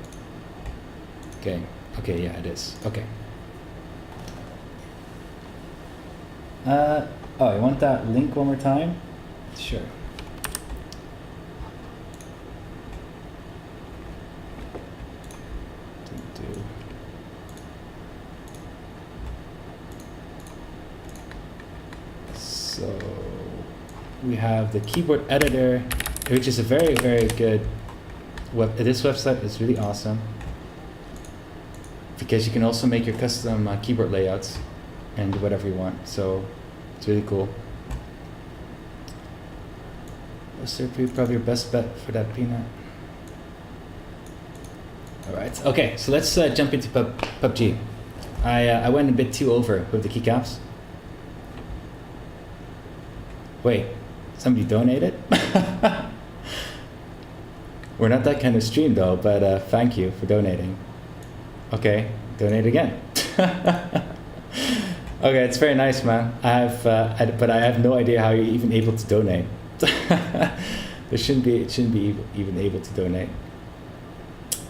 Okay. Okay, yeah, it is. Okay. You want that link one more time? Sure. So we have the keyboard editor, which is a very, very good this website is really awesome because you can also make your custom keyboard layouts and do whatever you want. So it's really cool. That's probably your best bet for that peanut. All right. Okay. So let's jump into PUBG. I went a bit too over with the keycaps. Wait, somebody donated? We're not that kind of stream though, but thank you for donating. Okay, donate again. Okay, it's very nice, man. But I have no idea how you're even able to donate. It shouldn't be even able to donate.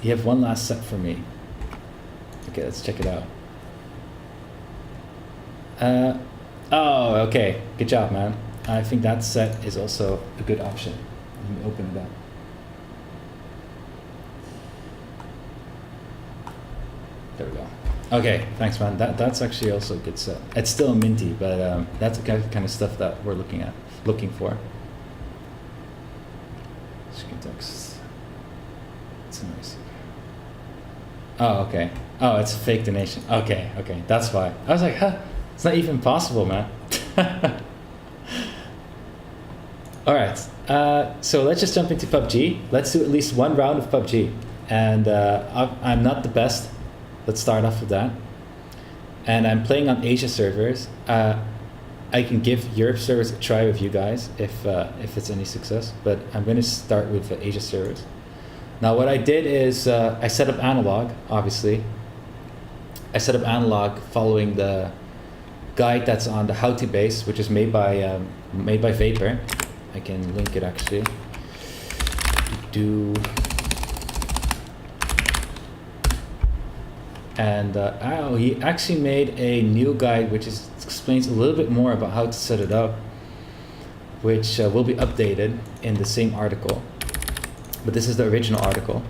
You have one last set for me. Okay, let's check it out. Oh, okay. Good job, man. I think that set is also a good option. Let me open it up. There we go. Okay, thanks, man. That's actually also a good set. It's still minty, but that's the kind of stuff that we're looking for. Screen text. It's nice. Oh, okay. Oh, it's a fake donation. Okay, that's why. I was like, huh, it's not even possible, man. All right, so let's just jump into PUBG. Let's do at least one round of PUBG. And I'm not the best. Let's start off with that. And I'm playing on Asia servers. I can give Europe servers a try with you guys if it's any success, but I'm going to start with Asia servers. Now what I did is I set up analog, obviously. I set up analog following the guide that's on the how to base, which is made by Vapor. I can link it actually. And he actually made a new guide which explains a little bit more about how to set it up, which will be updated in the same article. But this is the original article.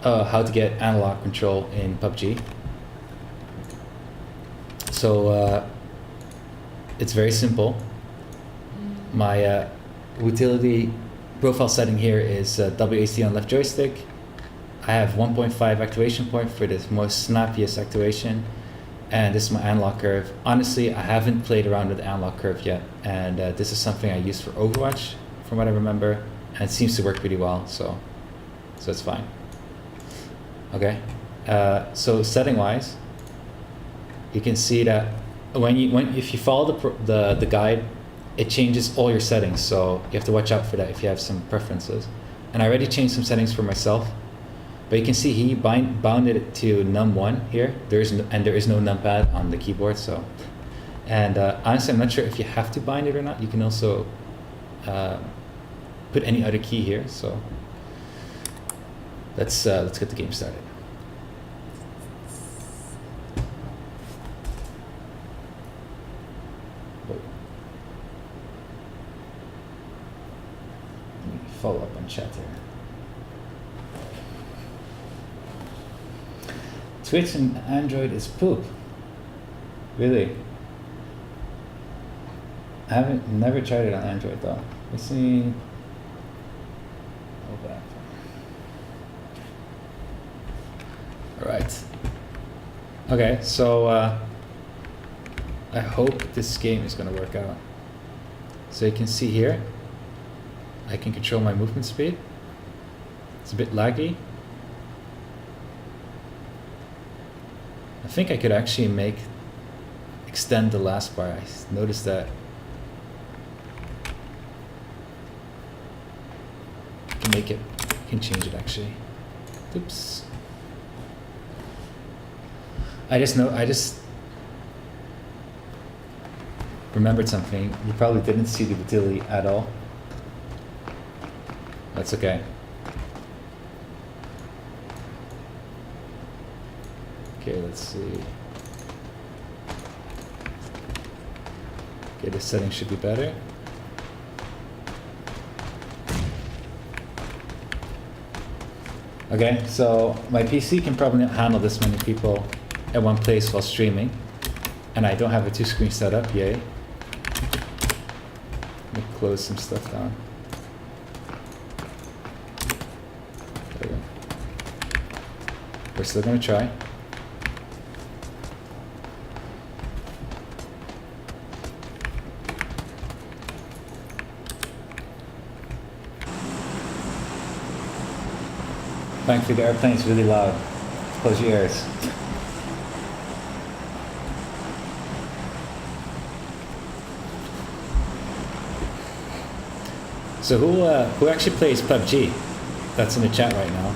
How to get analog control in PUBG. So it's very simple. My utility profile setting here is WASD on left joystick. I have 1.5 activation point for this most snappiest activation, and this is my analog curve. Honestly, I haven't played around with the analog curve yet, and this is something I use for Overwatch, from what I remember, and it seems to work pretty well, so it's fine. Okay, so setting-wise, you can see that if you follow the guide, it changes all your settings, so you have to watch out for that if you have some preferences. And I already changed some settings for myself. But you can see he bounded it to num1 here. There is no numpad on the keyboard. So, and honestly, I'm not sure if you have to bind it or not. You can also put any other key here. So let's get the game started. Wait. Let me follow up on chat here. Twitch and Android is poop. Really? I never tried it on Android though. Let's see. Hold back. Alright. Okay, so I hope this game is gonna work out. So you can see here, I can control my movement speed. It's a bit laggy. I think I could actually extend the last bar. I noticed that. I can change it actually. Oops. I just remembered something. You probably didn't see the utility at all. That's okay. Okay, let's see. Okay, this setting should be better. Okay, so my PC can probably not handle this many people at one place while streaming, and I don't have a 2-screen setup, yay. Let me close some stuff down. There we go. We're still gonna try. Thankfully, the airplane is really loud. Close your ears. So who actually plays PUBG? That's in the chat right now.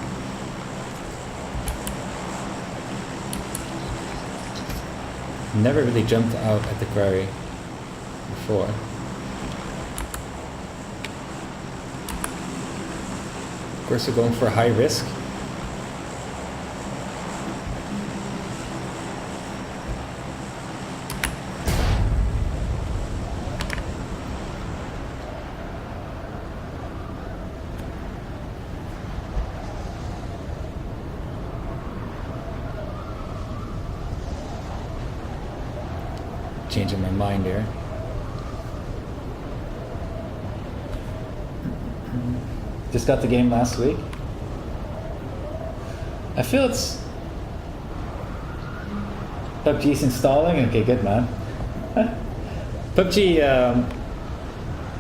Never really jumped out at the quarry before. Of course, we're going for a high risk. changing my mind there. Just got the game last week. I feel it's PUBG's installing. Okay, good man. PUBG.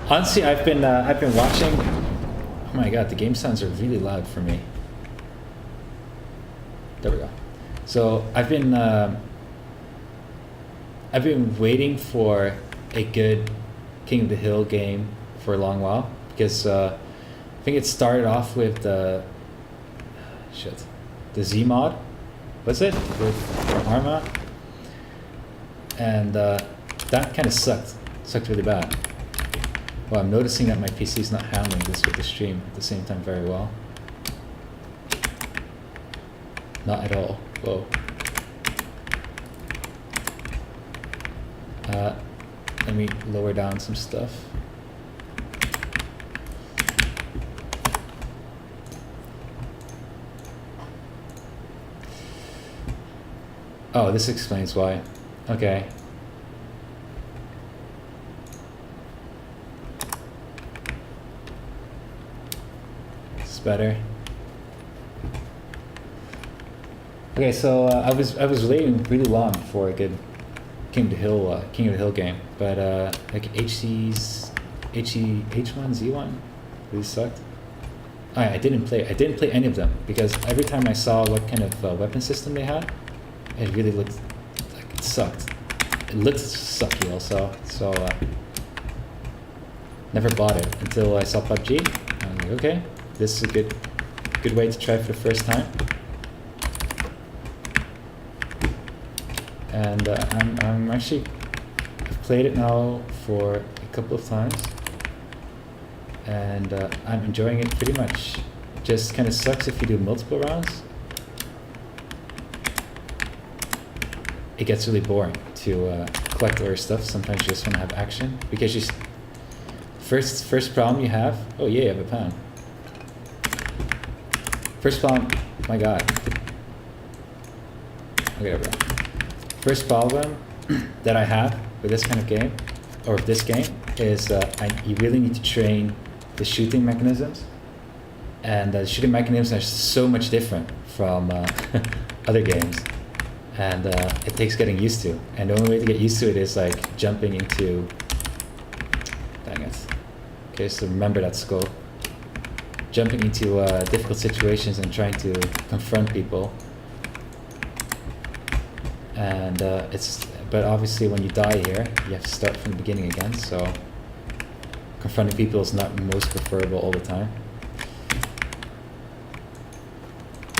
Honestly, I've been watching. Oh my god, the game sounds are really loud for me. There we go. So I've been waiting for a good King of the Hill game for a long while because I think it started off with the Z mod, was it, with Arma, and that kind of sucked really bad. Well, I'm noticing that my PC is not handling this with the stream at the same time very well. Not at all. Whoa. Let me lower down some stuff. Oh, this explains why. Okay. It's better. Okay, so I was waiting really long for a good King of the Hill game, but like H1Z1 really sucked. I didn't play any of them because every time I saw what kind of weapon system they had, it really looked like it sucked. It looked sucky also, so never bought it until I saw PUBG. I'm like, okay, this is a good way to try for the first time. And I'm actually, I've played it now for a couple of times, and I'm enjoying it pretty much. Just kind of sucks if you do multiple rounds. It gets really boring to collect all your stuff. Sometimes you just want to have action because you first problem you have. Oh yeah, I have a pan. First problem, my god. Okay, bro. First problem that I have with this kind of game, or this game, is you really need to train the shooting mechanisms, and the shooting mechanisms are so much different from other games, and it takes getting used to. And the only way to get used to it is like jumping into. Dang it. Okay, so remember that scope. Jumping into difficult situations and trying to confront people. And but obviously when you die here, you have to start from the beginning again, so confronting people is not most preferable all the time.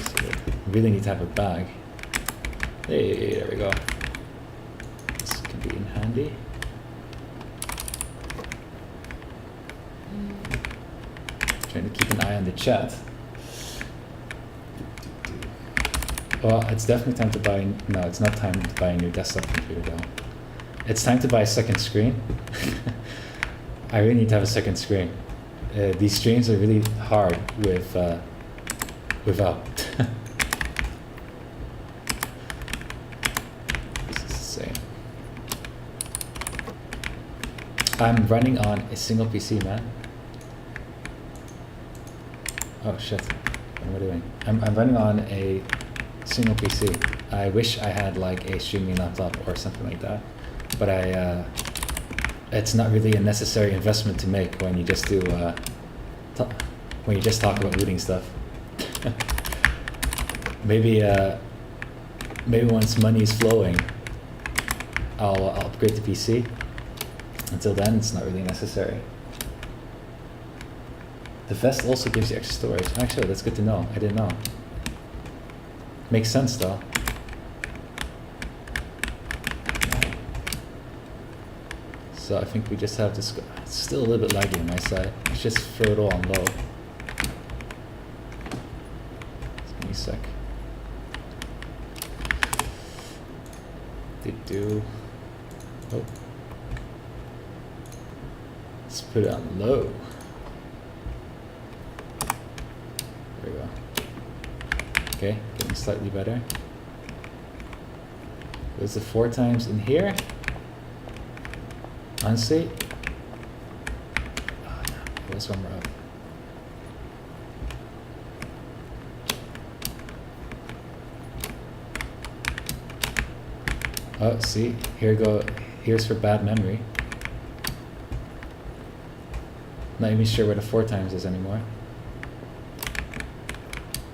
So you really need to have a bag. Hey, there we go. This can be in handy. Trying to keep an eye on the chat. Well, it's definitely time to buy. No, it's not time to buy a new desktop computer though. It's time to buy a second screen. I really need to have a second screen. These streams are really hard without. This is insane. I'm running on a single PC, man. Oh shit! What am I doing? I'm running on a single PC. I wish I had like a streaming laptop or something like that, but it's not really a necessary investment to make when you just do when you just talk about looting stuff. maybe once money is flowing, I'll upgrade the PC. Until then, it's not really necessary. The vest also gives you extra storage. Actually, that's good to know. I didn't know. Makes sense though. So I think we just have this. It's still a little bit laggy on my side. Let's just throw it all on low. Just give me a sec. Oh. Let's put it on low. There we go. Okay, getting slightly better. Was it 4 times in here? Honestly, oh, no, it was one more up. Oh, see, here go. Here's for bad memory. Not even sure where the 4 times is anymore.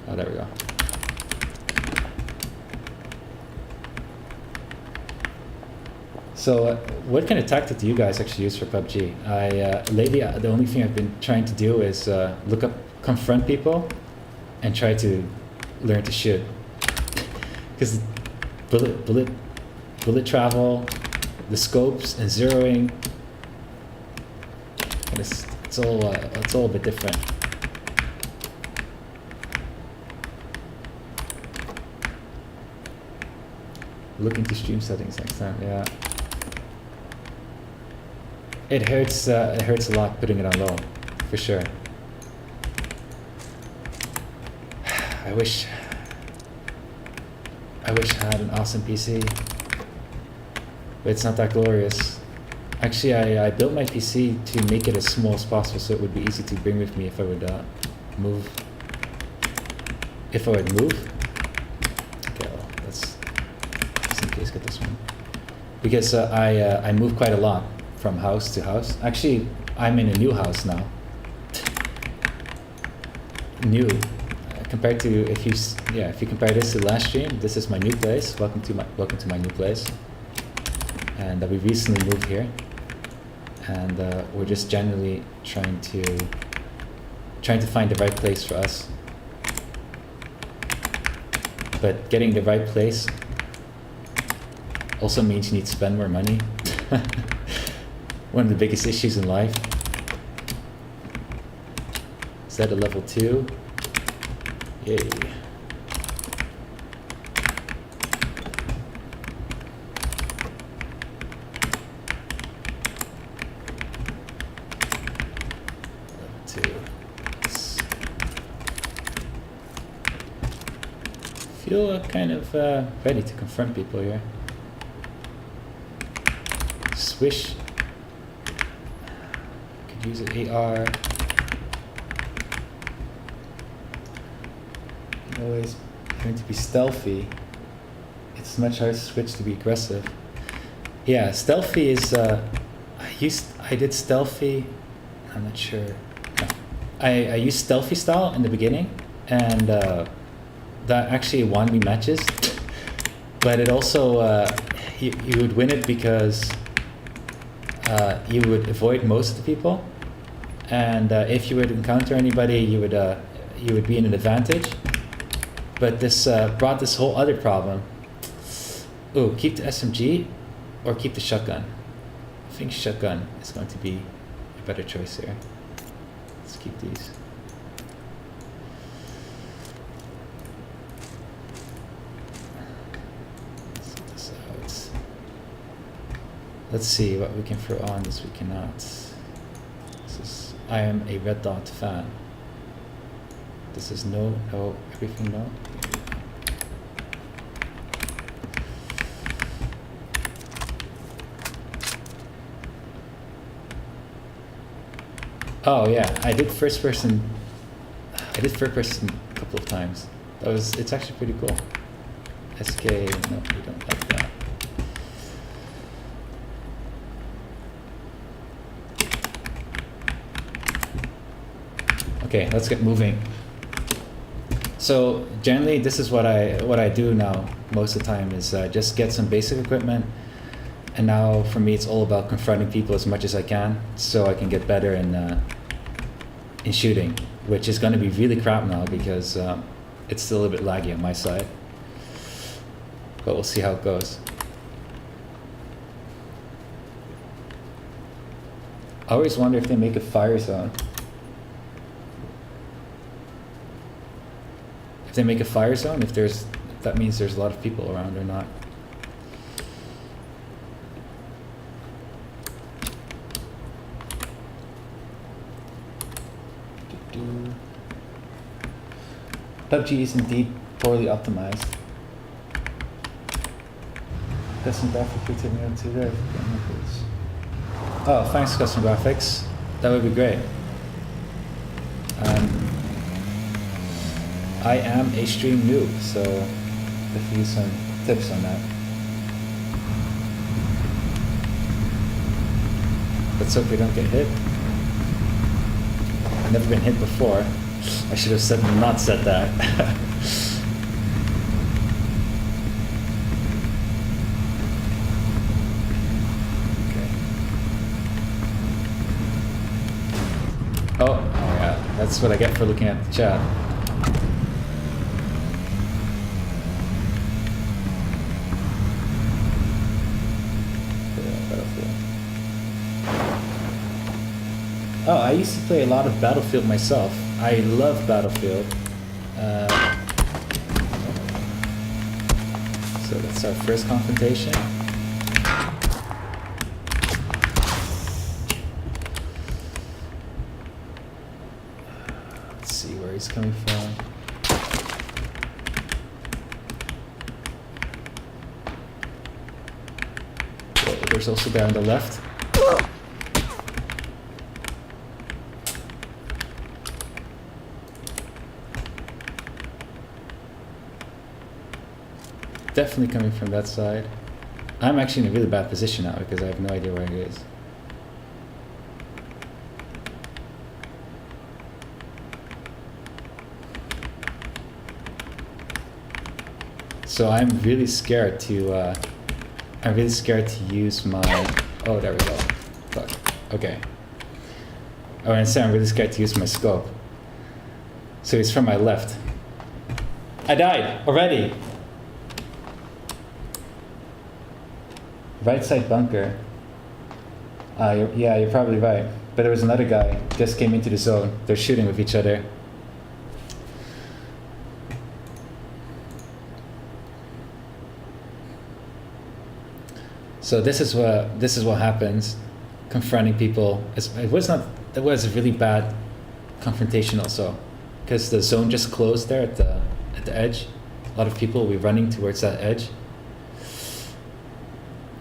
Oh, there we go. So, what kind of tactic do you guys actually use for PUBG? Lately, the only thing I've been trying to do is look up, confront people, and try to learn to shoot. Because bullet travel, the scopes, and zeroing, and it's all a bit different. Look into stream settings next time. Yeah. It hurts a lot putting it on low, for sure. I wish I had an awesome PC, but it's not that glorious. Actually, I built my PC to make it as small as possible so it would be easy to bring with me if I would move. Okay, well, let's just in case get this one. Because I move quite a lot from house to house. Actually, I'm in a new house now. New. Compared to if you compare this to last stream, this is my new place. Welcome to my new place. And we recently moved here, and we're just generally trying to find the right place for us. But getting the right place also means you need to spend more money. One of the biggest issues in life. Is that a level 2? Yay. Feel kind of ready to confront people here. Swish. Could use an AR. Always going to be stealthy. It's much harder to switch to be aggressive. Yeah, stealthy is. I did stealthy. I'm not sure. No. I used stealthy style in the beginning, and that actually won me matches. But it also you would win it because you would avoid most of the people, and if you would encounter anybody, you would be in an advantage. But this brought this whole other problem. Ooh, keep the SMG or keep the shotgun? I think shotgun is going to be a better choice here. Let's keep these. Let's see what we can throw on this we cannot. I am a Red Dot fan. This is no, everything no. Oh yeah, I did first person a couple of times. It's actually pretty cool. SK, no, we don't like that. Okay, let's get moving. So generally, this is what I do now most of the time is just get some basic equipment, and now for me it's all about confronting people as much as I can, so I can get better in shooting, which is going to be really crap now because it's still a bit laggy on my side. But we'll see how it goes. I always wonder if they make a fire zone. If they make a fire zone, if that means there's a lot of people around or not. PUBG is indeed poorly optimized. Custom graphic printed me out today. Oh, thanks, custom graphics. That would be great. I am a stream noob, so if you use some tips on that. Let's hope we don't get hit. I've never been hit before. I should have not said that. Okay. Oh yeah, that's what I get for looking at the chat. Oh, I used to play a lot of Battlefield myself. I love Battlefield. So that's our first confrontation. Let's see where he's coming from. Oh, there's also a guy on the left. Definitely coming from that side. I'm actually in a really bad position now because I have no idea where he is. So I'm really scared to use my, oh, there we go. Fuck. Okay. Oh, and so I'm really scared to use my scope. So he's from my left. I died already. Right side bunker. Yeah, you're probably right. But there was another guy just came into the zone. They're shooting with each other. So this is what happens. Confronting people. It was a really bad confrontation also, because the zone just closed there at the edge. A lot of people will be running towards that edge.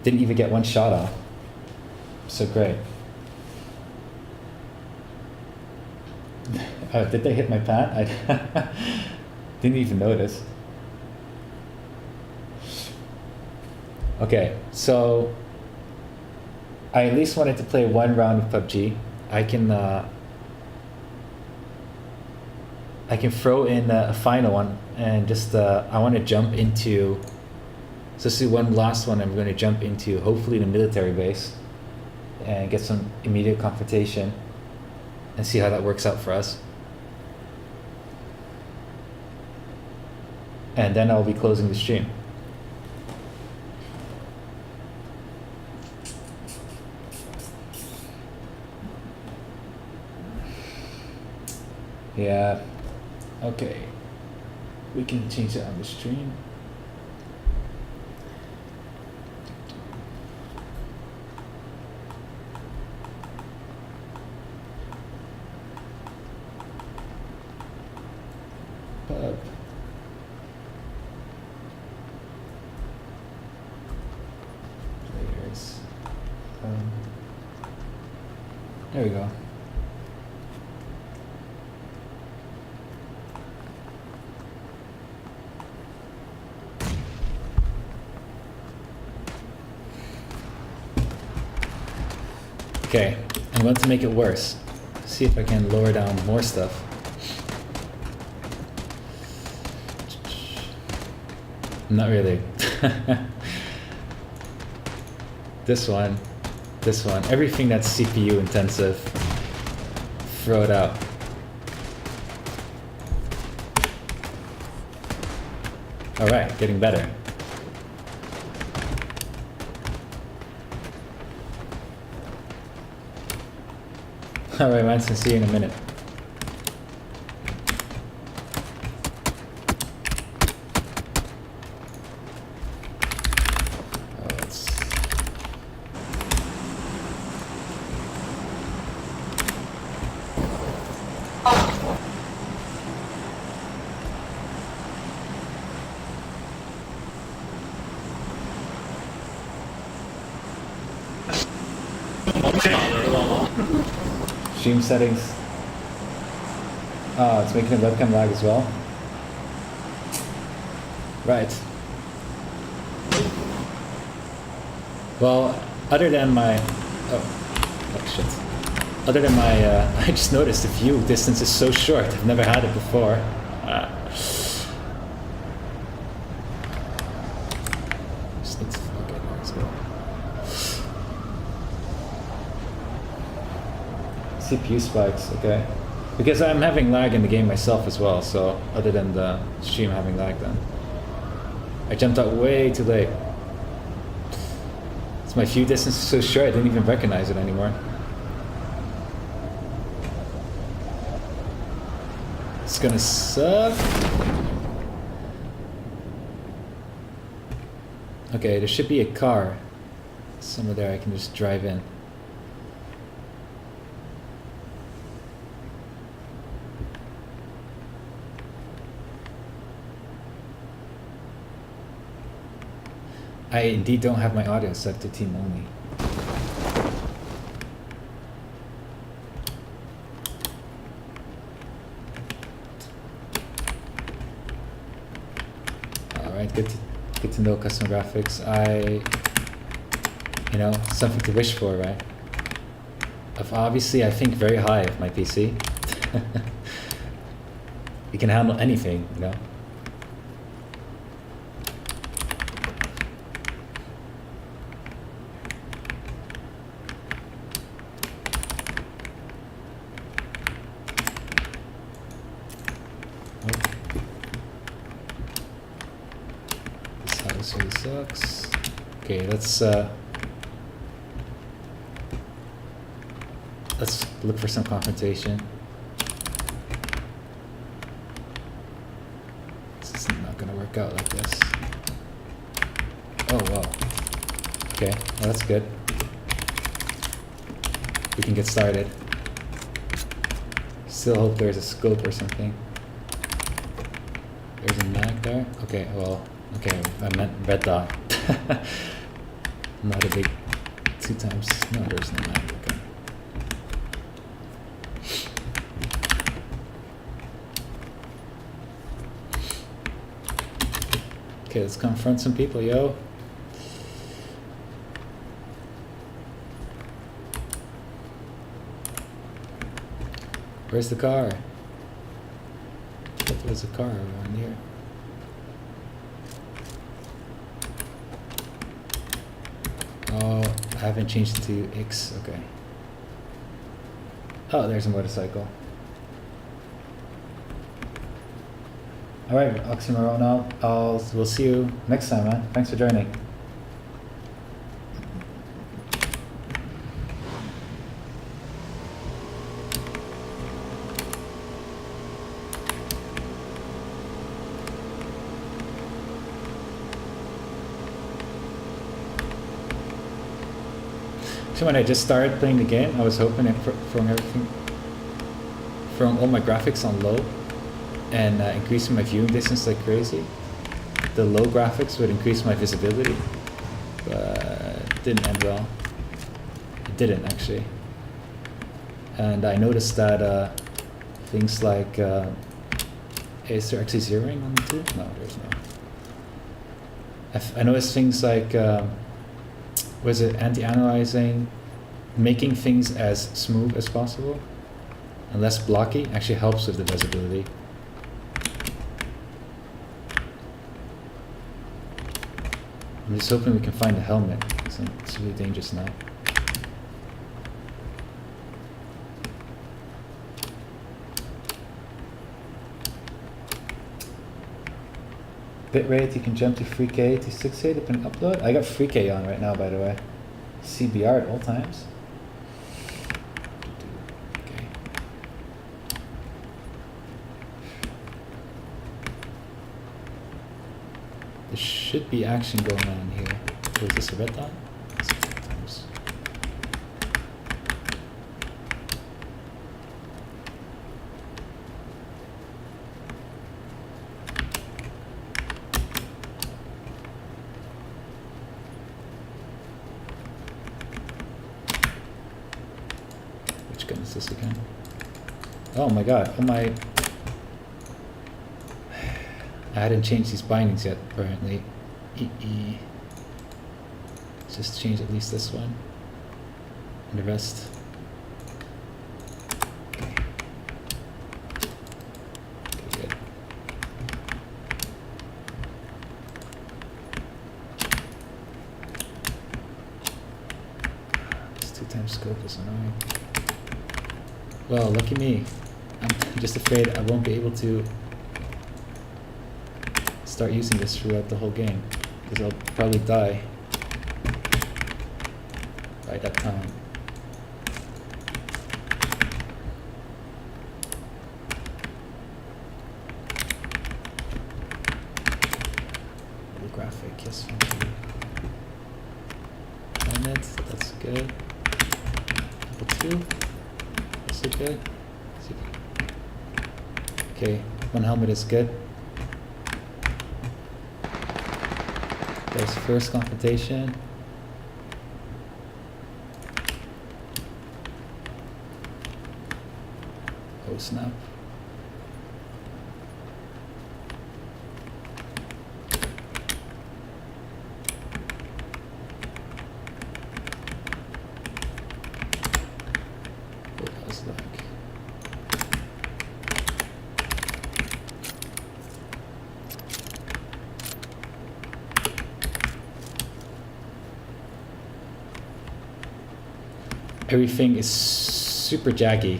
Didn't even get one shot off. So great. Did they hit my pant? I didn't even notice. Okay, so I at least wanted to play one round of PUBG. I can throw in a final one, and just I want to jump into. So this is one last one. I'm going to jump into hopefully the military base and get some immediate confrontation and see how that works out for us. And then I'll be closing the stream. Yeah, okay. We can change that on the stream. Players. There we go. Okay, I'm going to make it worse. See if I can lower down more stuff. Not really. This one, everything that's CPU intensive, throw it out. All right, getting better. All right, Manson, see you in a minute. Stream settings. Oh, it's making a webcam lag as well. Right. Well, other than my... Oh shit. Other than my... I just noticed the view distance is so short. I've never had it before. Just need to... Okay, let's go. CPU spikes, okay. Because I'm having lag in the game myself as well, so other than the stream having lag then. I jumped out way too late. It's my view distance is so short I didn't even recognize it anymore. It's gonna suck. Okay, there should be a car somewhere there I can just drive in. I indeed don't have my audio set to team only. Alright, good to know custom graphics. You know, something to wish for, right? Obviously, I think very high of my PC. It can handle anything, you know? Sucks. Okay, let's look for some confrontation. This is not gonna work out like this. Oh wow. Okay, well, that's good. We can get started. Still hope there's a scope or something. There's a mag there. Okay, well. Okay, I meant red dot. Not a big 2 times. No, there's no map. Okay. Okay, let's confront some people, yo. Where's the car? I thought there was a car around here. Oh, I haven't changed it to X. Okay. Oh, there's a motorcycle. All right, Oxymoron out. We'll see you next time, man. Thanks for joining. So when I just started playing the game, I was hoping it from all my graphics on low and increasing my viewing distance like crazy. The low graphics would increase my visibility, but it didn't end well. It didn't actually. And I noticed that things like, is there actually zeroing on the two? No, there's no. I noticed things like, was it anti-analyzing, making things as smooth as possible and less blocky actually helps with the visibility. I'm just hoping we can find a helmet. It's really dangerous now. Bitrate, you can jump to 3K to 6K depending on upload. I got 3K on right now, by the way. CBR at all times. Okay. There should be action going on here. Oh, is this a red dot? Sometimes. What's this again? Oh my god, oh my... I hadn't changed these bindings yet, apparently. Let's just change at least this one. And the rest. Okay, good. This 2x scope is annoying. Well, lucky me. I'm just afraid I won't be able to start using this throughout the whole game, because I'll probably die by that time. Holographic, yes, thank you. Helmet, that's good. Level 2, also good. Okay, one helmet is good. There's first confrontation. Oh snap. What was like? Everything is super jaggy.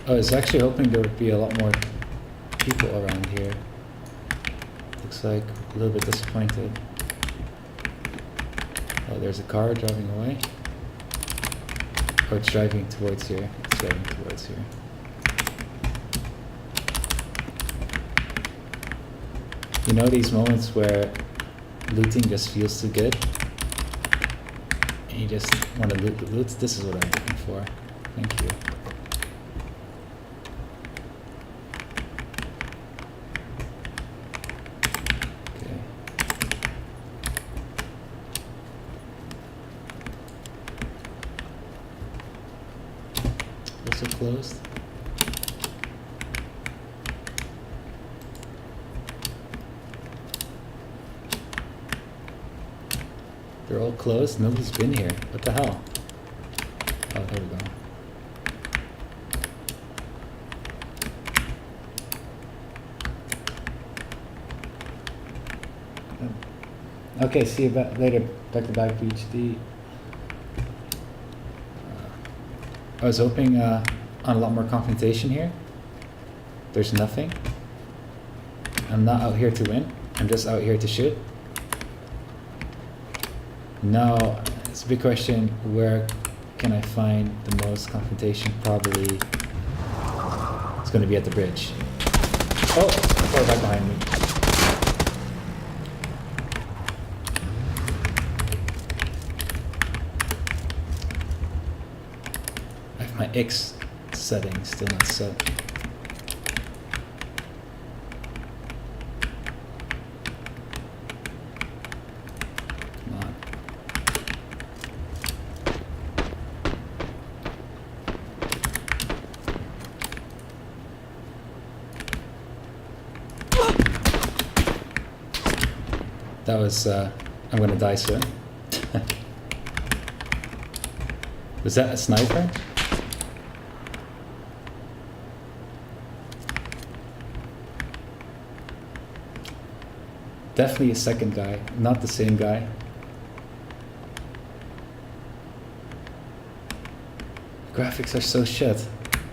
I was actually hoping there would be a lot more people around here. Looks like a little bit disappointed. Oh, there's a car driving away. Oh, it's driving towards here. It's driving towards here. You know these moments where looting just feels too good? And you just want to loot the loot? This is what I'm looking for. Thank you. Also closed. They're all closed. Nobody's been here. What the hell? Oh, there we go. Okay, see you later. Back to back PhD. I was hoping on a lot more confrontation here. There's nothing. I'm not out here to win. I'm just out here to shoot. Now, it's a big question, where can I find the most confrontation? Probably it's going to be at the bridge. Oh, far back behind me. My X setting still not set. Come on. That was, I'm gonna die soon. Was that a sniper? Definitely a second guy, not the same guy. Graphics are so shit.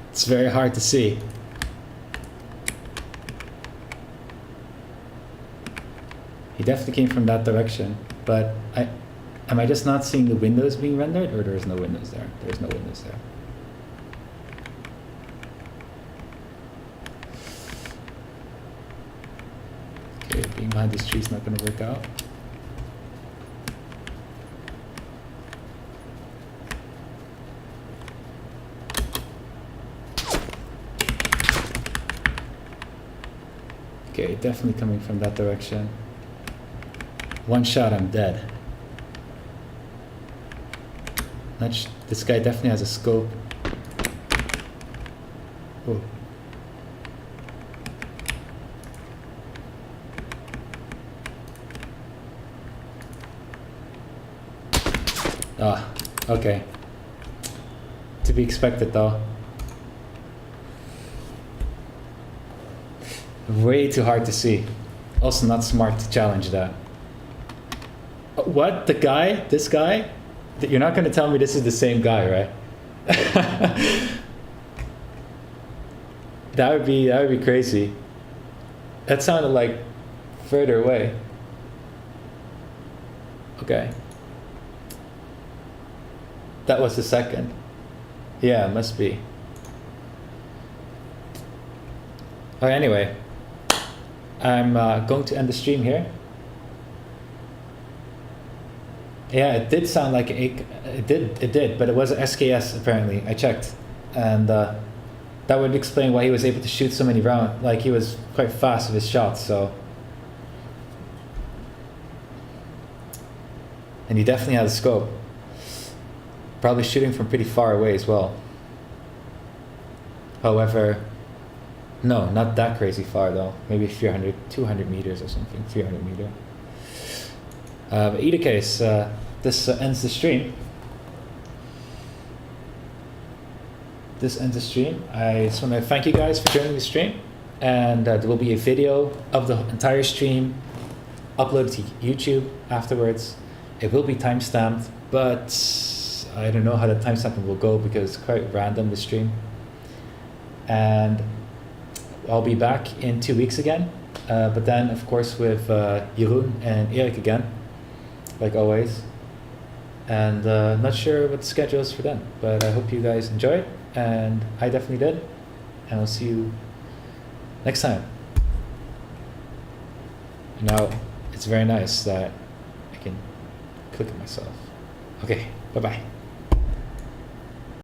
It's very hard to see. He definitely came from that direction, but am I just not seeing the windows being rendered, or there is no windows there? There's no windows there. Okay, being behind this tree is not going to work out. Okay, definitely coming from that direction. One shot, I'm dead. This guy definitely has a scope. Oh. Ah, okay. To be expected though. Way too hard to see. Also not smart to challenge that. What? The guy? This guy? You're not going to tell me this is the same guy, right? That would be crazy. That sounded like further away. Okay. That was the second. Yeah, it must be. Oh, anyway, I'm going to end the stream here. Yeah, it did sound like it did, but it was a SKS apparently. I checked, and that would explain why he was able to shoot so many rounds. Like, he was quite fast with his shots, so. And he definitely had a scope. Probably shooting from pretty far away as well. However, no, not that crazy far though. Maybe 200 meters or something, 300 meters. But either case, this ends the stream. This ends the stream. I just want to thank you guys for joining the stream. And there will be a video of the entire stream uploaded to YouTube afterwards. It will be timestamped, but I don't know how the timestamping will go because it's quite random, the stream. And I'll be back in 2 weeks again. But then, of course, with Jeroen and Erik again. Like always, and not sure what the schedule is for them, but I hope you guys enjoyed, and I definitely did, and I'll see you next time. Now, it's very nice that I can click it myself. Okay, bye-bye.